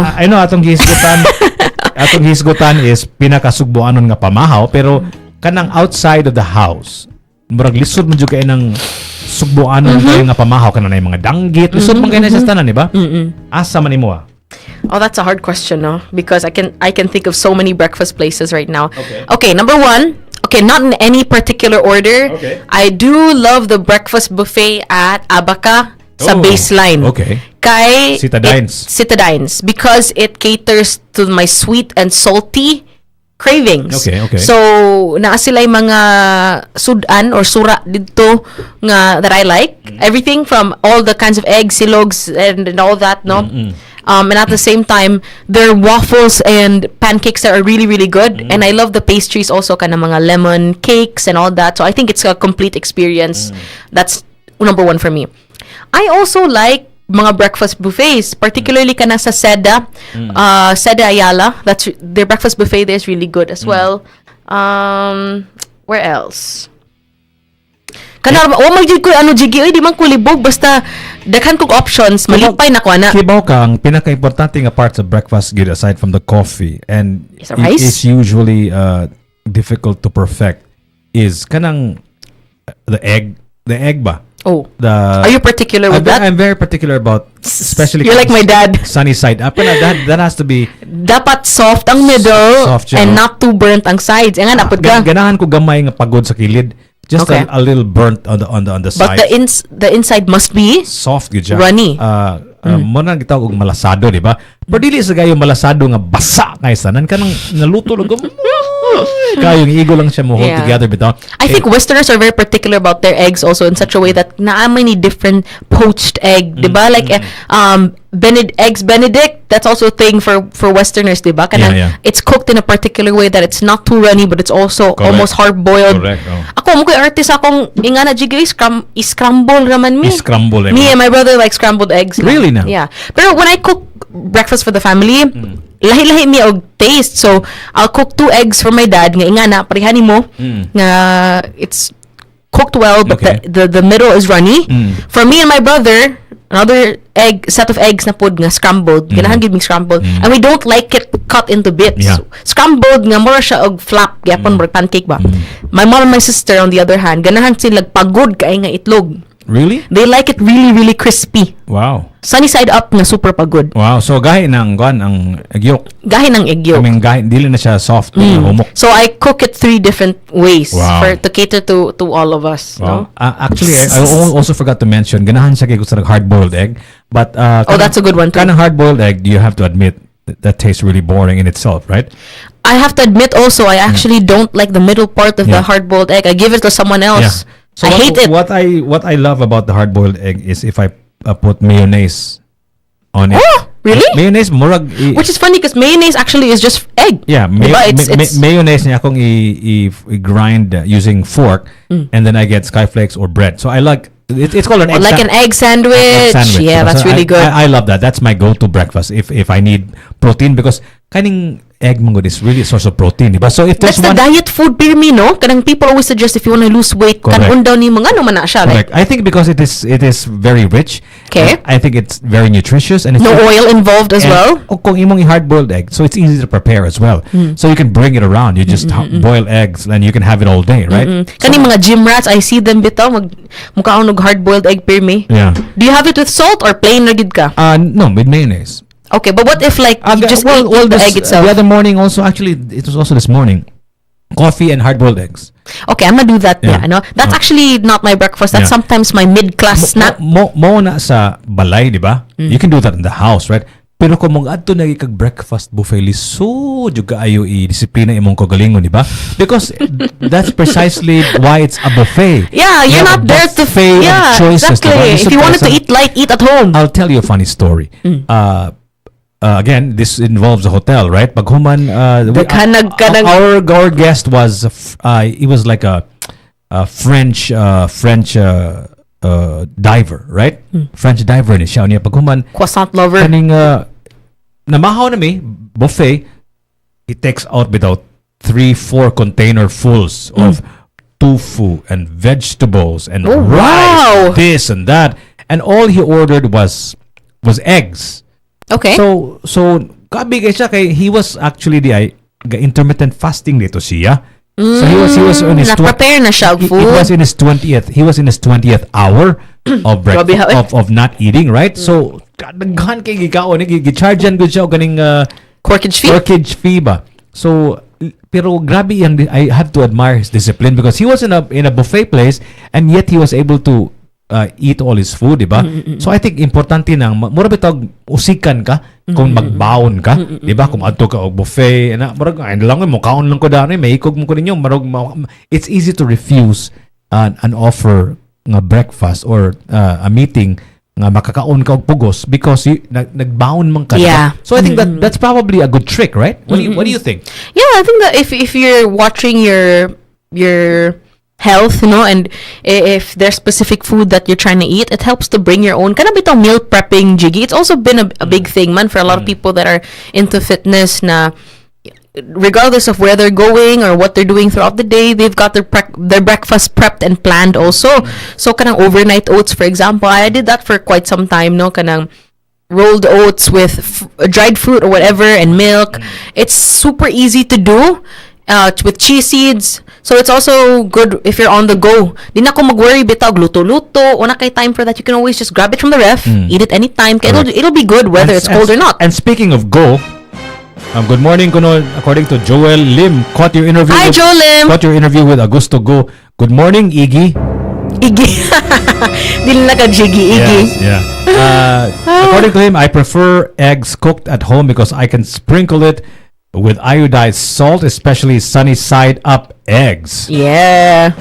I know atong hisgutan is Pinaka Sugbuanon nga Pamahaw pero kanang outside of the house. Murag lisod man jud kay nang Sugbuanon kayo nga Pamahaw kana na mga danggit. Lisod man kay na sa tanan, di ba? Asa man imo? Oh, that's a hard question, no? Because I can think of so many breakfast places right now. Okay, number one. Okay, not in any particular order. Okay. I do love the breakfast buffet at Abaca sa Baseline. Okay. Kay Citadines. Because it caters to my sweet and salty cravings. Okay. So, naa sila'y mga sudan or sura dito nga that I like. Everything from all the kinds of eggs, silogs, and all that, no? And at the same time, their waffles and pancakes are really, really good. And I love the pastries also, kana mga lemon cakes and all that. So I think it's a complete experience. That's number one for me. I also like mga breakfast buffets, particularly kana sa Seda, Seda Ayala. That's their breakfast buffet there is really good as well. Where else? Kana magiging ko ano jigi di man ko libog basta daghan kog options malipay na ko ana. Kibaw ka ang pinaka-importante nga parts of breakfast good aside from the coffee and Is the rice? it's usually difficult to perfect is kanang the egg ba? Oh. Are you particular with that? I'm very particular about, especially You're like my dad. Sunny side up. That has to be Dapat soft ang middle soft, and not too burnt ang sides. Nga dapat ka. Ganahan ko gamay nga pagod sa kilid. Just Okay. a little burnt on the But side. the inside must be Soft gyud siya. runny. Mo na gitawag og malasado, di ba? Pero dili sa gayo malasado nga basa kaysa nan kanang naluto lang kayo yung igo lang siya mo hold Yeah. together bitaw. I think Westerners are very particular about their eggs also in such a way that naamay ni different poached egg, di ba? Like eggs Benedict, that's also a thing for Westerners, di ba? Kanang Yeah. it's cooked in a particular way that it's not too runny but it's also Correct. almost hard boiled. Correct. Ako mo koy artist akong ingana jigi scramble raman mi. I-scramble, eh. Me and my brother like scrambled eggs. Really na? Yeah. Pero when I cook breakfast for the family, lahi-lahi mi og taste. So I'll cook 2 eggs for my dad nga ingana parehani mo nga it's cooked well but Okay. the middle is runny. For me and my brother, another set of eggs na pod nga scrambled. Ganahan gid mi scrambled. And we don't like it cut into bits. Yeah. Scrambled nga mura siya og flap gyapon murag pancake ba. My mom and my sister on the other hand, ganahan sila pagod kay nga itlog. Really? They like it really really crispy. Wow. Sunny side up nga super pagod. Wow. So gahi nang ang egg yolk. Gahi ng egg I yolk. mean gahi dili na siya soft humok. So I cook it 3 different ways Wow. to cater to all of us. No? Actually, I also forgot to mention, ganahan siya kay gusto ng hard-boiled egg. But that's a good one too. Kanang hard-boiled egg, you have to admit that tastes really boring in itself, right? I have to admit also, I actually don't like the middle part of Yeah. the hard-boiled egg. I give it to someone else. So I hate it. What I love about the hard-boiled egg is if I put mayonnaise on it. Oh, really? Mayonnaise murag Which is funny because mayonnaise actually is just egg. yeah, Diba? It's mayonnaise niya akong i-grind using fork and then I get skyflakes or bread. So I like it's called an egg like an egg sandwich. egg sandwich. Yeah, Diba? that's So really good. I love that. That's my go-to breakfast if I need protein because kaning egg mangod is really a source of protein, diba? So if there's That's the one diet food beer me, no? Kanang people always suggest if you want to lose weight, Correct. kanon daw ni mga ano man na siya. Like, correct. I think because it is very rich. Okay. I think it's very nutritious and it's no oil involved as and well. kung imong i-hard-boiled egg, so it's easy to prepare as well. So you can bring it around. You just boil eggs and you can have it all day, right? Kani mga gym rats, I see them bitaw mukhaon og hard-boiled egg beer me. Yeah. Do you have it with salt or plain na gid ka? No, with mayonnaise. Okay, but what if like you just eat the egg itself? The other morning also, actually, it was also this morning, coffee and hard-boiled eggs. Okay, I'm gonna do that. Yeah. Yeah, no, that's actually not my breakfast. That's Yeah. sometimes my mid-class snack. Mo na sa balay, di ba? You can do that in the house, right? Pero kung mong adto na kag breakfast buffet liso juga ayo i-disiplina imong kagalingon, di ba? Because that's precisely why it's a buffet. Yeah, You you're have not a there to buffet of choices, exactly. diba? If you wanted to eat light, eat at home. I'll tell you a funny story. Again, this involves a hotel, right? Paghuman, our guest was he was like a French diver, right? French diver ni siya niya paghuman Croissant lover. kaning namahaw na mi buffet. He takes out without 3-4 container fulls of tofu and vegetables and Oh, rice, wow. this and that, and all he ordered was eggs. Okay. So kabigay siya kay he was actually the intermittent fasting dito siya. So he was on his prepare na siya og It food. was in his 20th hour of Grabe, of not eating, right? So daghan kay gikaon ni gichargean gud siya og ganing corkage fee ba. So pero grabe yang I have to admire his discipline because he was in a buffet place and yet he was able to eat all his food, diba? So I think importante nang mura bitog usikan ka kung magbaon ka, diba? Kung adto ka og buffet na murag ay lang mo kaon lang ko dani may ikog mo ko ninyo it's easy to refuse an offer nga breakfast or a meeting nga makakaon ka og pugos because nagbaon man ka. Yeah. Diba? So I think that's probably a good trick, right? What do you think? Yeah, I think that if you're watching your health, and if there's specific food that you're trying to eat, it helps to bring your own. Kind of bitong meal prepping, Jiggy. It's also been a big thing, man, for a lot of people that are into fitness na regardless of where they're going or what they're doing throughout the day, they've got their breakfast prepped and planned also. So kanang overnight oats, for example, I did that for quite some time, no? Kanang rolled oats with dried fruit or whatever and milk. It's super easy to do with chia seeds. So it's also good if you're on the go. Di na ko mag-worry bitag luto-luto. Wala kay time for that. You can always just grab it from the ref, eat it anytime. It'll be good whether it's cold or not. And speaking of go, good morning, Kuno. According to Joel Lim, caught your interview. Hi, Joel Lim. Caught your interview with Augusto Go. Good morning, Iggy. Iggy. Dili na ka Jiggy, Iggy. Yes, yeah. According to him, I prefer eggs cooked at home because I can sprinkle it with iodized salt, especially sunny side up eggs. Yeah.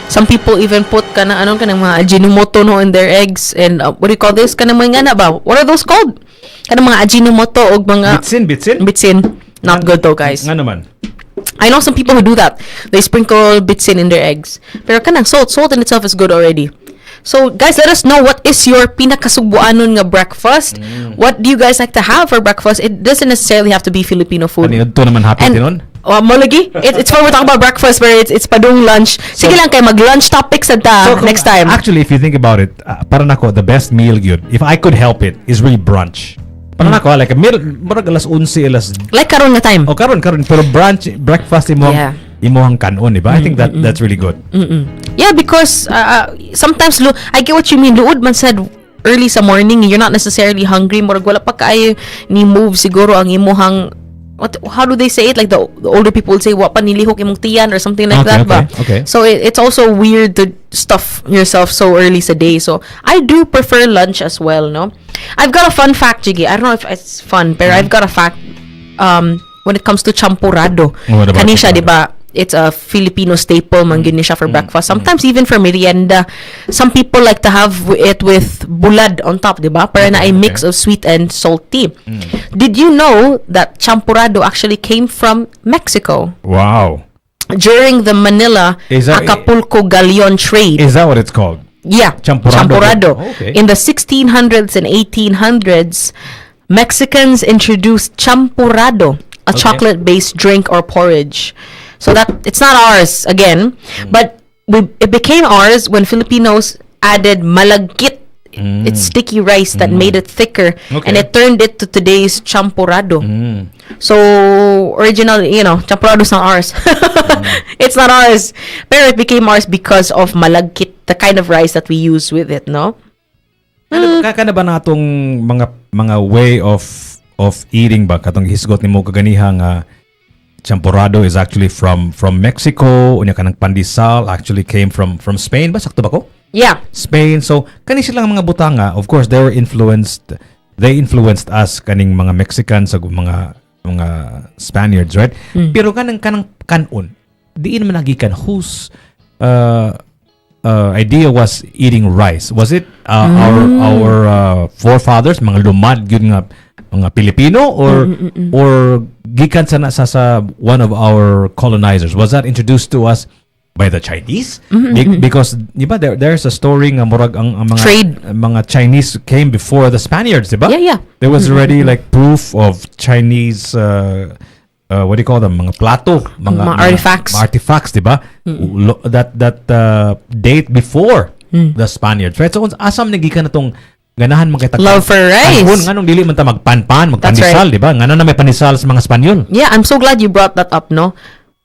Some people even put kanang mga Ajinomoto no in their eggs, and what do you call this? Kanang mga ba? What are those called? Kanang mga Ajinomoto og mga bitsin. Not good though, guys. Nga naman. I know some people who do that. They sprinkle bitsin in their eggs. Pero kanang salt in itself is good already. So guys, let us know, what is your Pinaka Sugbuanon nga breakfast? What do you guys like to have for breakfast? It doesn't necessarily have to be Filipino food. Ano ito naman happy din nun? Malagi. It's fun, we're talking about breakfast, but it's padung lunch. Sige lang kay mag-lunch topics at next time. Actually, if you think about it, para nako, the best meal yun, if I could help it, is really brunch. Para nako, like a meal, marag alas 11, alas... Like karon nga time. Oh, karon. Pero breakfast imuhang kanon, diba? I think that's really good. Yeah, because sometimes I get what you mean. Luod man said early sa morning, you're not necessarily hungry. Murag wala pa kaayo ni move siguro ang imuhang, how do they say it? Like the older people would say, wa pa nilihok imong tiyan or something like that. Okay. So it's also weird to stuff yourself so early sa day. So I do prefer lunch as well, no? I've got a fun fact, Jiggy. I don't know if it's fun, but I've got a fact when it comes to champurrado. Kanisha, diba? It's a Filipino staple, manggin siya for breakfast. Sometimes even for merienda. Some people like to have it with bulad on top, diba? Para na ay mix of sweet and salty. Did you know that champurado actually came from Mexico? Wow. During the Manila Acapulco galleon trade. Is that what it's called? Yeah, champurado. Oh, okay. In the 1600s and 1800s, Mexicans introduced champurado, a chocolate-based drink or porridge. So that it's not ours again, but it became ours when Filipinos added malagkit. It's sticky rice that made it thicker, and it turned it to today's champurado. So originally, champurado's not ours. It's not ours, but it became ours because of malagkit, the kind of rice that we use with it, no? Kana ba natong mga way of eating ba katong hisgot nimo kaganiha nga champurado is actually from Mexico, unya kanang pandesal actually came from Spain ba, sakto ba ko? Yeah, Spain. So kani silang mga butanga, of course they influenced us kaning mga Mexicans ug mga Spaniards, right? Pero kanang kanon diin man nagikan whose idea was eating rice. Was it our forefathers, mga lumad yun nga mga Pilipino, or gikan sa one of our colonizers? Was that introduced to us by the Chinese? Because diba there's a story nga murag ang mga trade, mga Chinese came before the Spaniards, diba? Yeah. There was already like proof of Chinese what do you call them? Mga plato, mga artifacts, diba? That date before the Spaniards, right? So asam nagikan natong ganahan makita love for rice. Nganong dili man ta magpanisal, di ba? Ngano na may panisal sa mga Espanyol. Yeah, I'm so glad you brought that up, no?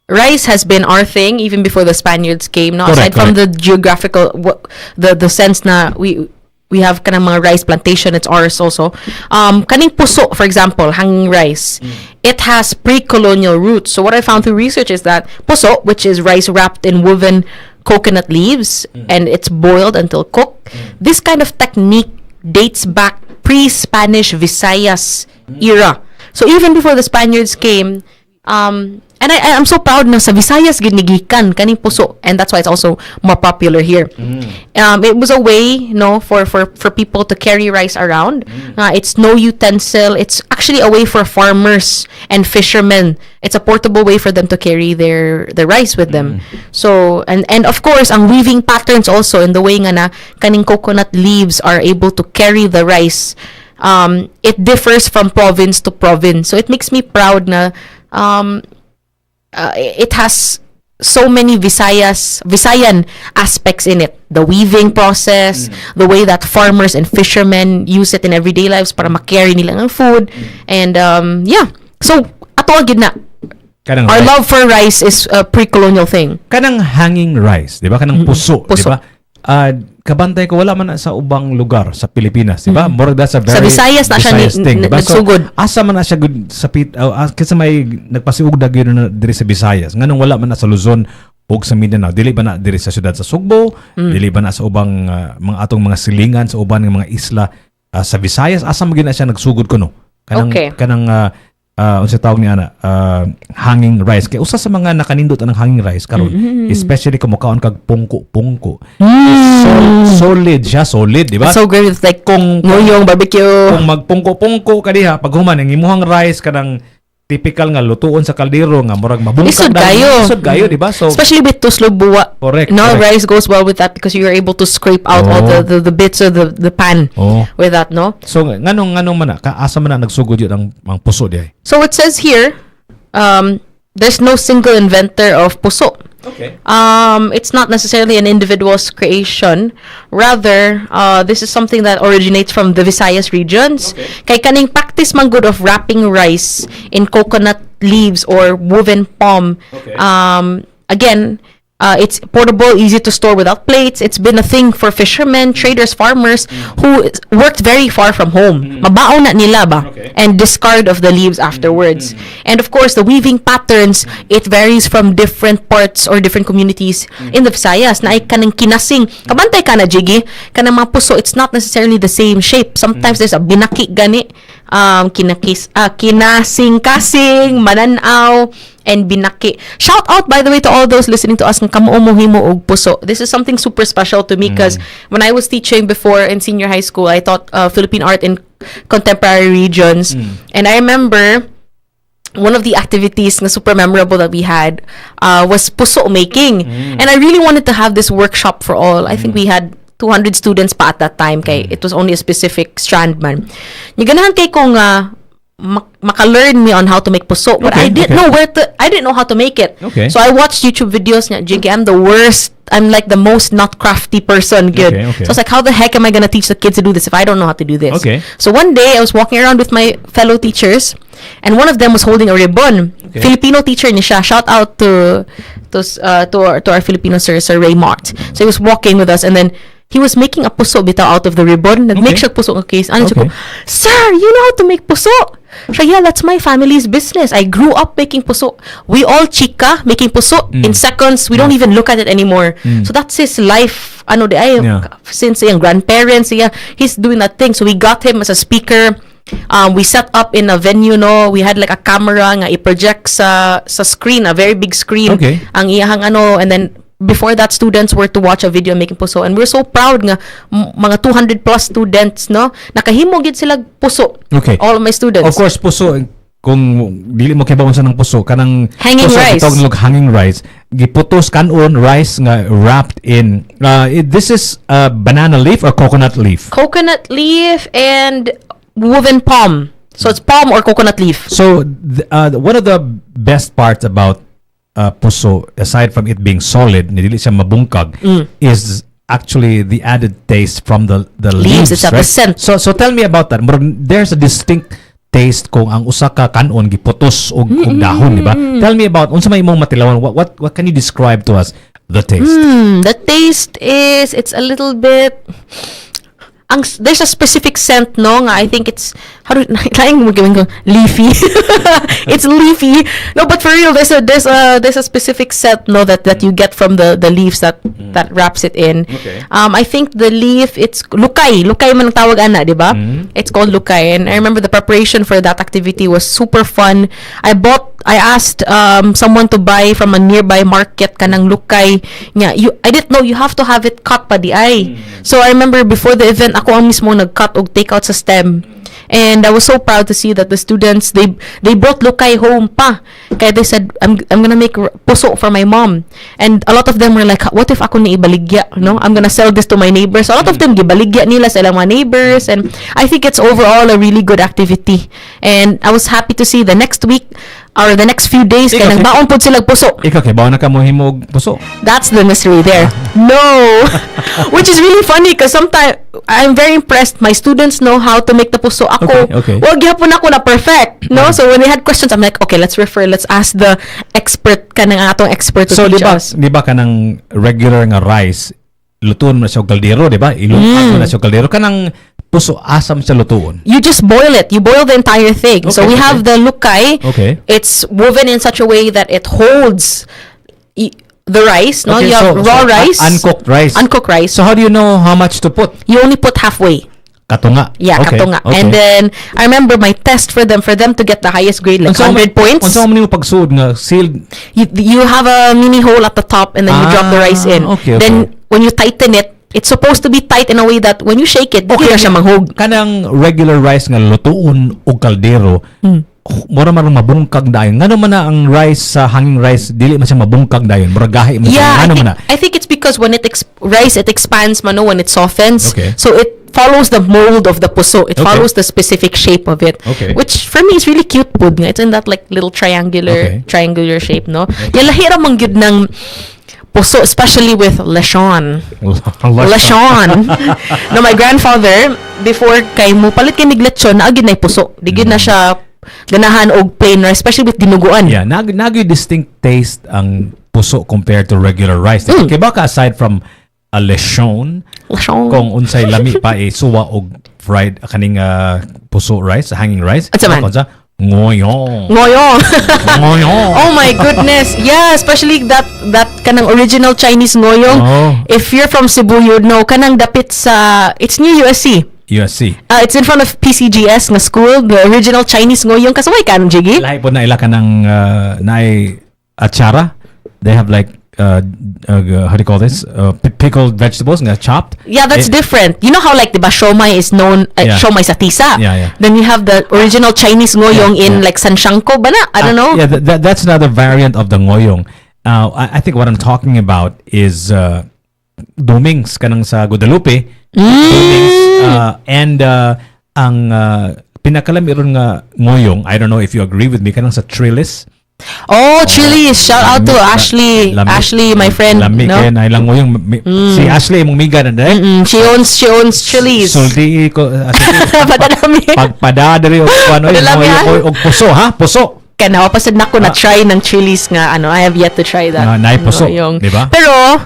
Rice has been our thing even before the Spaniards came, no? Aside from the geographical, the sense na we have kanang mga rice plantation, it's ours also. Kaning puso, for example, hanging rice, it has pre-colonial roots. So what I found through research is that puso, which is rice wrapped in woven coconut leaves, and it's boiled until cooked. This kind of technique dates back pre-Spanish Visayas era. So even before the Spaniards came, I And I'm so proud na sa Visayas ginigikan kaning puso, and that's why it's also more popular here. It was a way, for people to carry rice around. It's no utensil. It's actually a way for farmers and fishermen. It's a portable way for them to carry their rice with them. So and of course ang weaving patterns also in the way nga na kaning coconut leaves are able to carry the rice. It differs from province to province. So it makes me proud na it has so many Visayan aspects in it. The weaving process, the way that farmers and fishermen use it in everyday lives para makarry nila ng food. And so ato gid na our love for rice is a pre-colonial thing. Kanang hanging rice, di ba? Kanang puso, di ba? Kabantay ko, wala man na sa ubang lugar sa Pilipinas, di ba? More that's a very sa Visayas na siya thing, diba? nagsugod. So, asa man na siya good sa kasi may nagpasiugdag yun na diri sa Visayas. Nganong wala man na sa Luzon o sa Mindanao. Dili ba na diri sa syudad sa Sugbo? Dili ba na sa ubang mga atong mga silingan, sa ubang mga isla sa Visayas? Asa man gyud na siya nagsugod ko, no? Kanang unsa tawag ni ana hanging rice kay usa sa mga nakanindot ang hanging rice karon especially kung mukaon kag pungko solid di ba? So great, it's like kung ngoyong barbecue, kung magpungko ka pag human ang imuhang rice kanang typical nga lutuon sa kaldero nga murag mabungkag isod gayo di ba? So especially with tuslob-buwa, correct. Rice goes well with that because you're able to scrape out all the bits of the pan with that, no? So nganong man asa man na nagsugod yun ang puso di ay? So it says here there's no single inventor of puso. Okay. It's not necessarily an individual's creation. Rather, this is something that originates from the Visayas regions. Kay kaning practice man good of wrapping rice in coconut leaves or woven palm. Again, it's portable, easy to store without plates. It's been a thing for fishermen, traders, farmers who worked very far from home. Mabaon na nila ba? And discard of the leaves afterwards. And of course, the weaving patterns, it varies from different parts or different communities in the Visayas. Na ay kanang kinasing. Kabantay ka na, Jiggy. Kanang mga puso, it's not necessarily the same shape. Sometimes there's a binaki gani. Kinasing-kasing, mananaw, and binaki. Shout out, by the way, to all those listening to us ng kamuumuhimo og puso. This is something super special to me because when I was teaching before in senior high school, I taught Philippine art in contemporary regions. And I remember one of the activities na super memorable that we had was puso making. And I really wanted to have this workshop for all. I think we had 200 students pa at that time kay it was only a specific strand man. Ganahan kay kung maka-learn me on how to make puso, but I didn't know how to make it. So I watched YouTube videos niya. Jiggy, I'm the worst. I'm like the most not crafty person. Good. So I was like, how the heck am I gonna teach the kids to do this if I don't know how to do this? So one day I was walking around with my fellow teachers, and one of them was holding a ribbon. Filipino teacher ni siya. Shout out to our Filipino sir Ray Mott. So he was walking with us, and then he was making a puso bitaw out of the ribbon. Nag-make siya puso ng case. Ano siya ko, sir, you know how to make puso? Siya, yeah, that's my family's business. I grew up making puso. We all chika making puso in seconds. We don't even look at it anymore. So that's his life. Since yung grandparents, he's doing that thing. So we got him as a speaker. We set up in a venue, no. We had like a camera nga i-project sa screen, a very big screen. Ang iyahang and then before that, students were to watch a video making puso, and we're so proud nga mga 200 plus students, no, nakahimo gid sila puso. All of my students. Of course, puso kung dili mo kibaon sa ng puso kanang hanging puso, rice. Hanging rice. Giputos kanon rice nga wrapped in. This is banana leaf or coconut leaf? Coconut leaf and woven palm. So it's palm or coconut leaf. So one of the best parts about puso, aside from it being solid, dili siya mabungkag, is actually the added taste from the leaves, itself, right? the scent. So tell me about that. There's a distinct taste kung ang usa ka kanon giputos og dahon, di ba? Tell me about unsa may imong matilawan. What can you describe to us the taste? The taste is, it's a little bit there's a specific scent, no, nga I think it's leafy. It's leafy. No, but for real, there's a specific scent, no, that you get from the leaves that wraps it in. I think the leaf, it's lukay man ang tawag ana, di ba? It's called lukay, and I remember the preparation for that activity was super fun. I bought I asked someone to buy from a nearby market kanang lukay nya. I didn't know you have to have it cut pa di ay. So I remember before the event ako ang mismo nag-cut og take out sa stem. And I was so proud to see that the students they brought lukay home pa. Kaya they said I'm gonna make puso for my mom. And a lot of them were like, what if ako ni ibaligya, no? I'm gonna sell this to my neighbors. So a lot of them gibaligya nila sa ilang mga neighbors, and I think it's overall a really good activity. And I was happy to see the next week or the next few days kay nagbaon pud sila puso. Ikaw kay baon na ka mo himog puso. That's the mystery there. No. Which is really funny because sometimes I'm very impressed. My students know how to make the puso. Ako, wag gyapon ako na perfect, no? So when they had questions, I'm like, okay, let's ask the expert kanang atong expert to teach us. Di ba kanang regular nga rice lutuon mo sa kaldero, di ba? Iluto mo na sa kaldero kanang puso asam sa lutuon. You just boil it. You boil the entire thing. So we have the lukay. It's woven in such a way that it holds the rice, no? You have raw rice. Uncooked rice. Uncooked rice. So how do you know how much to put? You only put halfway. Katunga. Yeah, katunga. And then I remember my test for them to get the highest grade, like 100 points. Unsa man nimo pagsuod nga sealed? You have a mini hole at the top and then you drop the rice in. Then when you tighten it, it's supposed to be tight in a way that when you shake it, di na siya manghug. Kanang regular rice nga lutuon o kaldero, mura man mabungkag dayon. Ngano man na ang rice sa hanging rice dili man siya mabungkag dayon. Mura gahi man siya. I think it's because when it expands man when it softens. So it follows the mold of the puso. It follows the specific shape of it. Which for me is really cute pud nga. It's in that like little triangular shape, no? Yung lahira man gyud ng puso, especially with lechon. Lechon. No, my grandfather, before kay mo palit kay lechon, naagid na puso. Digid na siya ganahan og plain rice, especially with dinuguan. Yeah, nag distinct taste ang puso compared to regular rice. Kaya baka aside from a lechon, kung unsay lami pa suwa og fried kaning puso rice, hanging rice. At man? Ngoyong. Oh my goodness. Yeah, especially that kanang original Chinese ngoyong. If you're from Cebu, you know kanang dapit sa, it's near USC. It's in front of PCGS nga school, the original Chinese ngoyong. Kasaway ka nung jigi? Lahi po na ila kanang naay atsara. They have like how do you call this? Pickled vegetables nga chopped. Yeah, that's different. You know how like diba siomai is known siomai sa tisa. Then you have the original Chinese ngoyong in like sanshangko bana. I don't know. Yeah, that's another variant of the ngoyong. I think what I'm talking about is dumings kanang sa Guadalupe. Dumings and ang pinakalamiron nga ngoyong. I don't know if you agree with me kanang sa Trillis. Oh, chilies. Shout out to Ashley. Ashley, my friend. Lamig no? Kaya lang mo yung si Ashley mong miga na dahil. She owns chilies. Sulti ko. Padadami. Pagpadadari o puso ha? Puso. Kaya napapasad na ko na try ng chilies nga I have yet to try that. Naay puso. Diba? Pero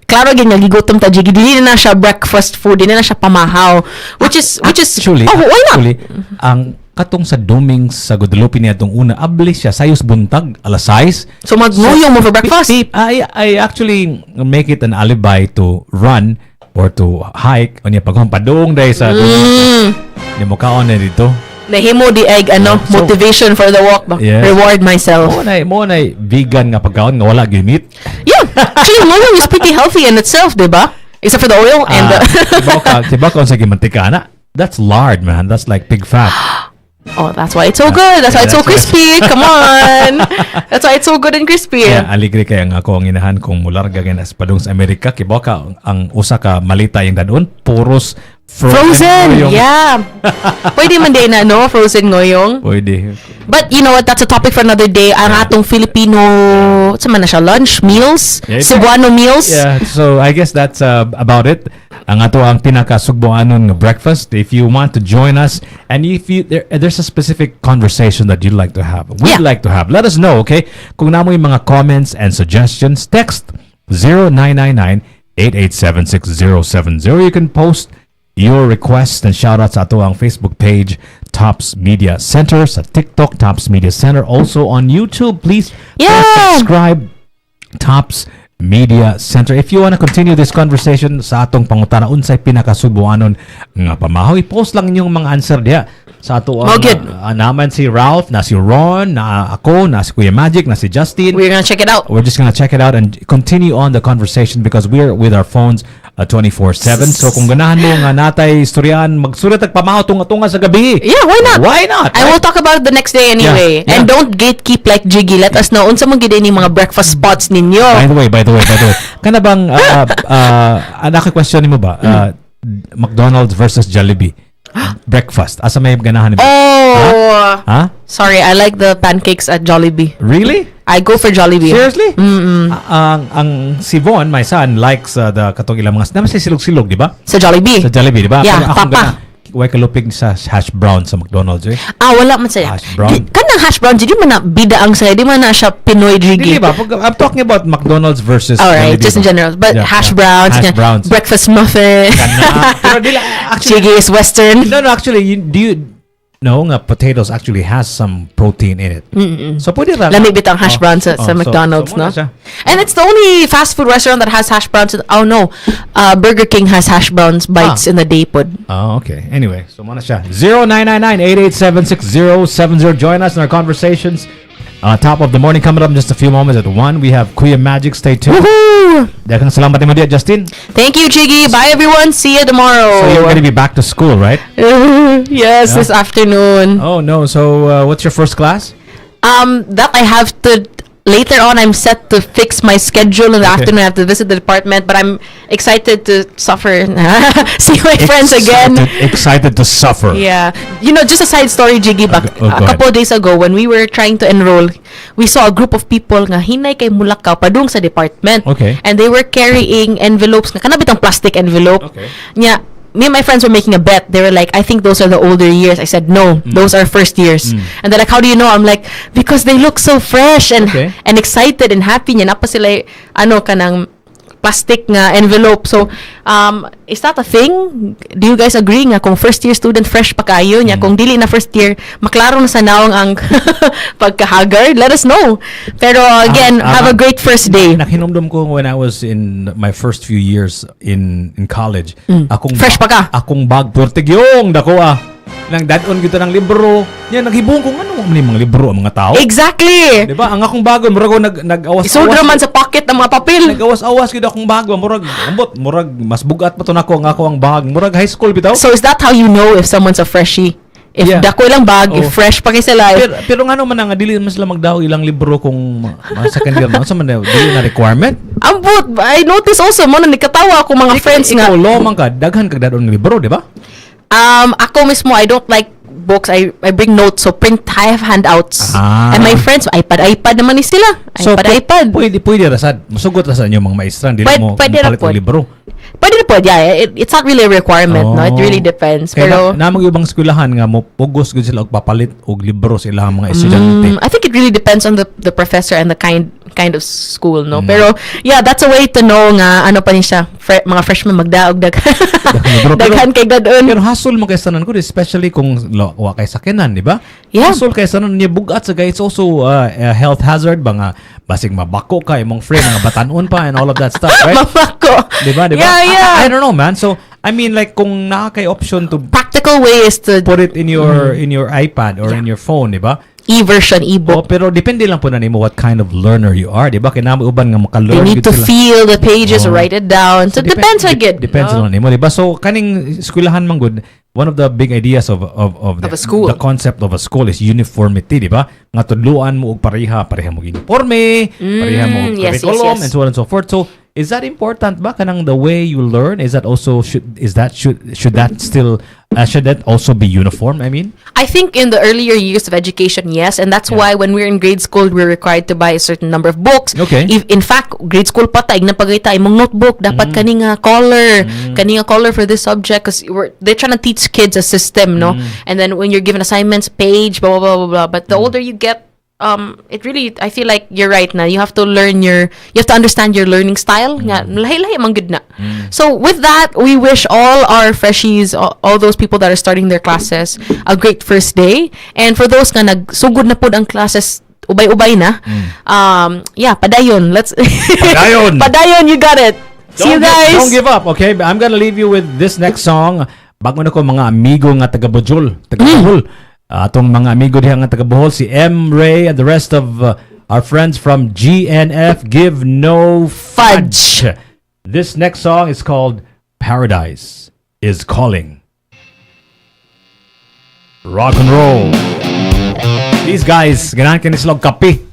klaro gyud nagigutom ta jigi dili na siya breakfast food, dili na siya pamahaw, which is actually, why not? Actually, ang katong sa Dumings sa Guadalupe niya itong una ablis siya sayos buntag alas 6. So magnoyong mo for breakfast. I actually make it an alibi to run or to hike onya paghampadong dai sa ni mo kaon na dito. Nahimo di egg motivation for the walk ba? Reward myself. Mo na vegan nga pagkaon nga wala gyud meat. Yeah, actually ngoyong is pretty healthy in itself, diba? Except for the oil and the tiba ka sa gimantika na. That's lard, man. That's like pig fat. Oh, that's why it's so good. That's why it's so crispy. Come on. That's why it's so good and crispy. Yeah, aligre kay ang ako ang inahan kung mularga gan as padung sa Amerika kibaw ka ang usa ka malita yung dadon puros frozen. Yeah. Pwede man din na frozen ngoyong. Pwede. But you know what, that's a topic for another day. Ang atong Filipino sa man na siya lunch meals, Sugbuanon meals. Yeah, so I guess that's about it. Ang ato ang Pinaka Sugbuanon breakfast. If you want to join us and if there's a specific conversation that you'd like to have, we'd like to have, let us know, okay? Kung namo yung mga comments and suggestions, text 0999-887-6070. You can post your requests and shoutouts sa ato ang Facebook page, Tops Media Center, sa TikTok, Tops Media Center, also on YouTube. Please subscribe, Tops Media Center. If you want to continue this conversation sa atong pangutana Unsay Pinaka Sugbuanon nga Pamahaw, i-post lang inyong mga answer diha sa ato naman si Ralph, na si Ron, na ako, na si Kuya Magic, na si Justine. We're gonna check it out. We're just gonna check it out and continue on the conversation because we're with our phones 24/7. So kung ganahan mo nga natay istoryahan, magsulat ag Pamahaw tunga-tunga sa gabi. Yeah, why not? Why not? I will talk about it the next day anyway. Yeah. And don't gatekeep like Jiggy. Let us know unsa man gid ni mga breakfast spots ninyo. By the way. Kana bang anak question nimo ba? McDonald's versus Jollibee. Breakfast. Asa may ganahan nimo? Oh. Huh? Sorry, I like the pancakes at Jollibee. Really? I go for Jollibee. Seriously? Ang si Von, my son, likes the katong ilang mga naman sa silog-silog, di ba? Sa Jollibee. Sa Jollibee, di ba? Yeah, Pero akong papa. Way kalupig sa hash brown sa McDonald's, eh. Wala man saya. Hash brown. Kanang hash brown, di man na bida ang saya, di man na siya Pinoy Jiggy. Di ba? I'm talking about McDonald's versus Alright, Jollibee, just in general. But Yeah, hash yeah. browns, Hash browns. breakfast muffin. Pero actually, Jiggy is Western. no, actually, do you know nga potatoes actually has some protein in it? So pwede ra. Lami bitang hash browns sa so McDonald's, muna no? siya. And it's the only fast food restaurant that has hash browns. Oh no, Burger King has hash browns bites in the day pod. Oh, okay. Anyway, so muna siya. 0999-8876-070. Join us in our conversations. Top of the morning coming up in just a few moments at 1. We have Kuya Magic. Stay tuned. Woohoo! Daghang salamat mo dia, Justine. Thank you, Jiggy. Bye, everyone. See you tomorrow. So you're going to be back to school, right? Yes, this afternoon. Oh, no. So what's your first class? That I have to. Later on, I'm set to fix my schedule in the afternoon. I have to visit the department, but I'm excited to suffer. See my friends again. Excited to suffer. Yeah. You know, just a side story, Jiggy. Go A couple of days ago, when we were trying to enroll, we saw a group of people nga hinay kay Mulakaw padung sa department. Okay. And they were carrying envelopes nga kanabit ang plastic envelope. Okay. Nya, me and my friends were making a bet. They were like, I think those are the older years. I said, no, those are first years. And they're like, how do you know? I'm like, because they look so fresh and Okay. and excited and happy. Nya napa sila kanang plastic nga envelope. So, is that a thing? Do you guys agree nga kung first year student fresh pa kayo nya kung dili na first year maklaro na sa nawang ang pagkahagard? Let us know. Pero again, have a great first day. Nakinomdom ko when I was in my first few years in college. Fresh pa ka? Akong bag portigyong dako nang dadon kita ng libro. Yan naghibong ko ano man mga libro ang mga tao. Exactly. Di ba? Ang akong bago murag ako nag-awas-awas. Isudra man sa pocket ng mga papel. Nag-awas-awas gid akong bag murag mas bugat pa to nako ang ako ang bag. Murag high school bitaw. So is that how you know if someone's a freshie? If Yeah. dako ilang bag, if fresh pa kay sila. Pero ngano man nga dili man sila magdaw ilang libro kung second year na sa man dili na requirement. Ambot, I notice also mo na nikatawa ako mga friends nga. Ikaw law man ka daghan kag dadon ng libro, di ba? Ako mismo, I don't like books. I bring notes, so I have handouts. And my friends, iPad naman ni sila. iPad. Pwede rasad. Masugot rasad yung mga maestra, dili mo Pwede ra palit po. og libro. Pwede na po, yeah. It's not really a requirement, no? It really depends. Kaya Pero na mga ibang eskwelahan nga mo pugos gud sila og papalit og libro sa ilang mga estudyante. I think it really depends on the professor and the kind of school, no? Pero yeah, that's a way to know nga ano pa ni siya. Mga freshmen magdaog daghan kay dadon. Pero hasol mo kay sanan ko, especially kung wa kay sakinan, di ba? Yeah. Hasol kay sanan niya bugat sa guys, also a health hazard ba nga basig mabako ka imong friend nga batanon pa and all of that stuff, right? Mamako. Di ba? Yeah. I don't know, man. So I mean, like kung naa kay option to Practical way is to put it in your iPad or in your phone, di ba? e-version, e-book. Pero depende lang po na nimo what kind of learner you are, di ba? Kinama uban nga maka-learn They need to sila. feel the pages, write it down. So, depends again. Depends lang nimo, di ba? So kaning eskwelahan man gud, one of the big ideas of a school. the concept of a school is uniformity, di ba? Nga tudluan mo og pareha mo uniforme, pareha mo og yes, curriculum yes. and so on and so forth. So is that important ba kanang the way you learn? Is that also should that also be uniform? I mean, I think in the earlier years of education, yes. And that's why when we're in grade school, we're required to buy a certain number of books. Okay. If, in fact, grade school pa tayo, nagpagayta imong notebook, dapat kaninga color for this subject because they're trying to teach kids a system, no? And then when you're given assignments, page, blah, blah, blah, blah, blah. But the older you get, it really, I feel like you're right na. You have to understand your learning style. Nga, lahi-lahi man gud na. So with that, we wish all our freshies, all those people that are starting their classes, a great first day. And for those nga nagsugod na pod ang classes ubay-ubay na. Yeah, padayon. Let's Padayon. Padayon, you got it. See you guys. Don't give up, okay? I'm gonna leave you with this next song. Bago na ko mga amigo nga taga Bohol. Atong mga amigo diha nga taga Bohol, si M. Ray and the rest of our friends from GNF Give No Fudge. This next song is called Paradise is Calling. Rock and roll. These guys, ganahan ka ni sila og kape.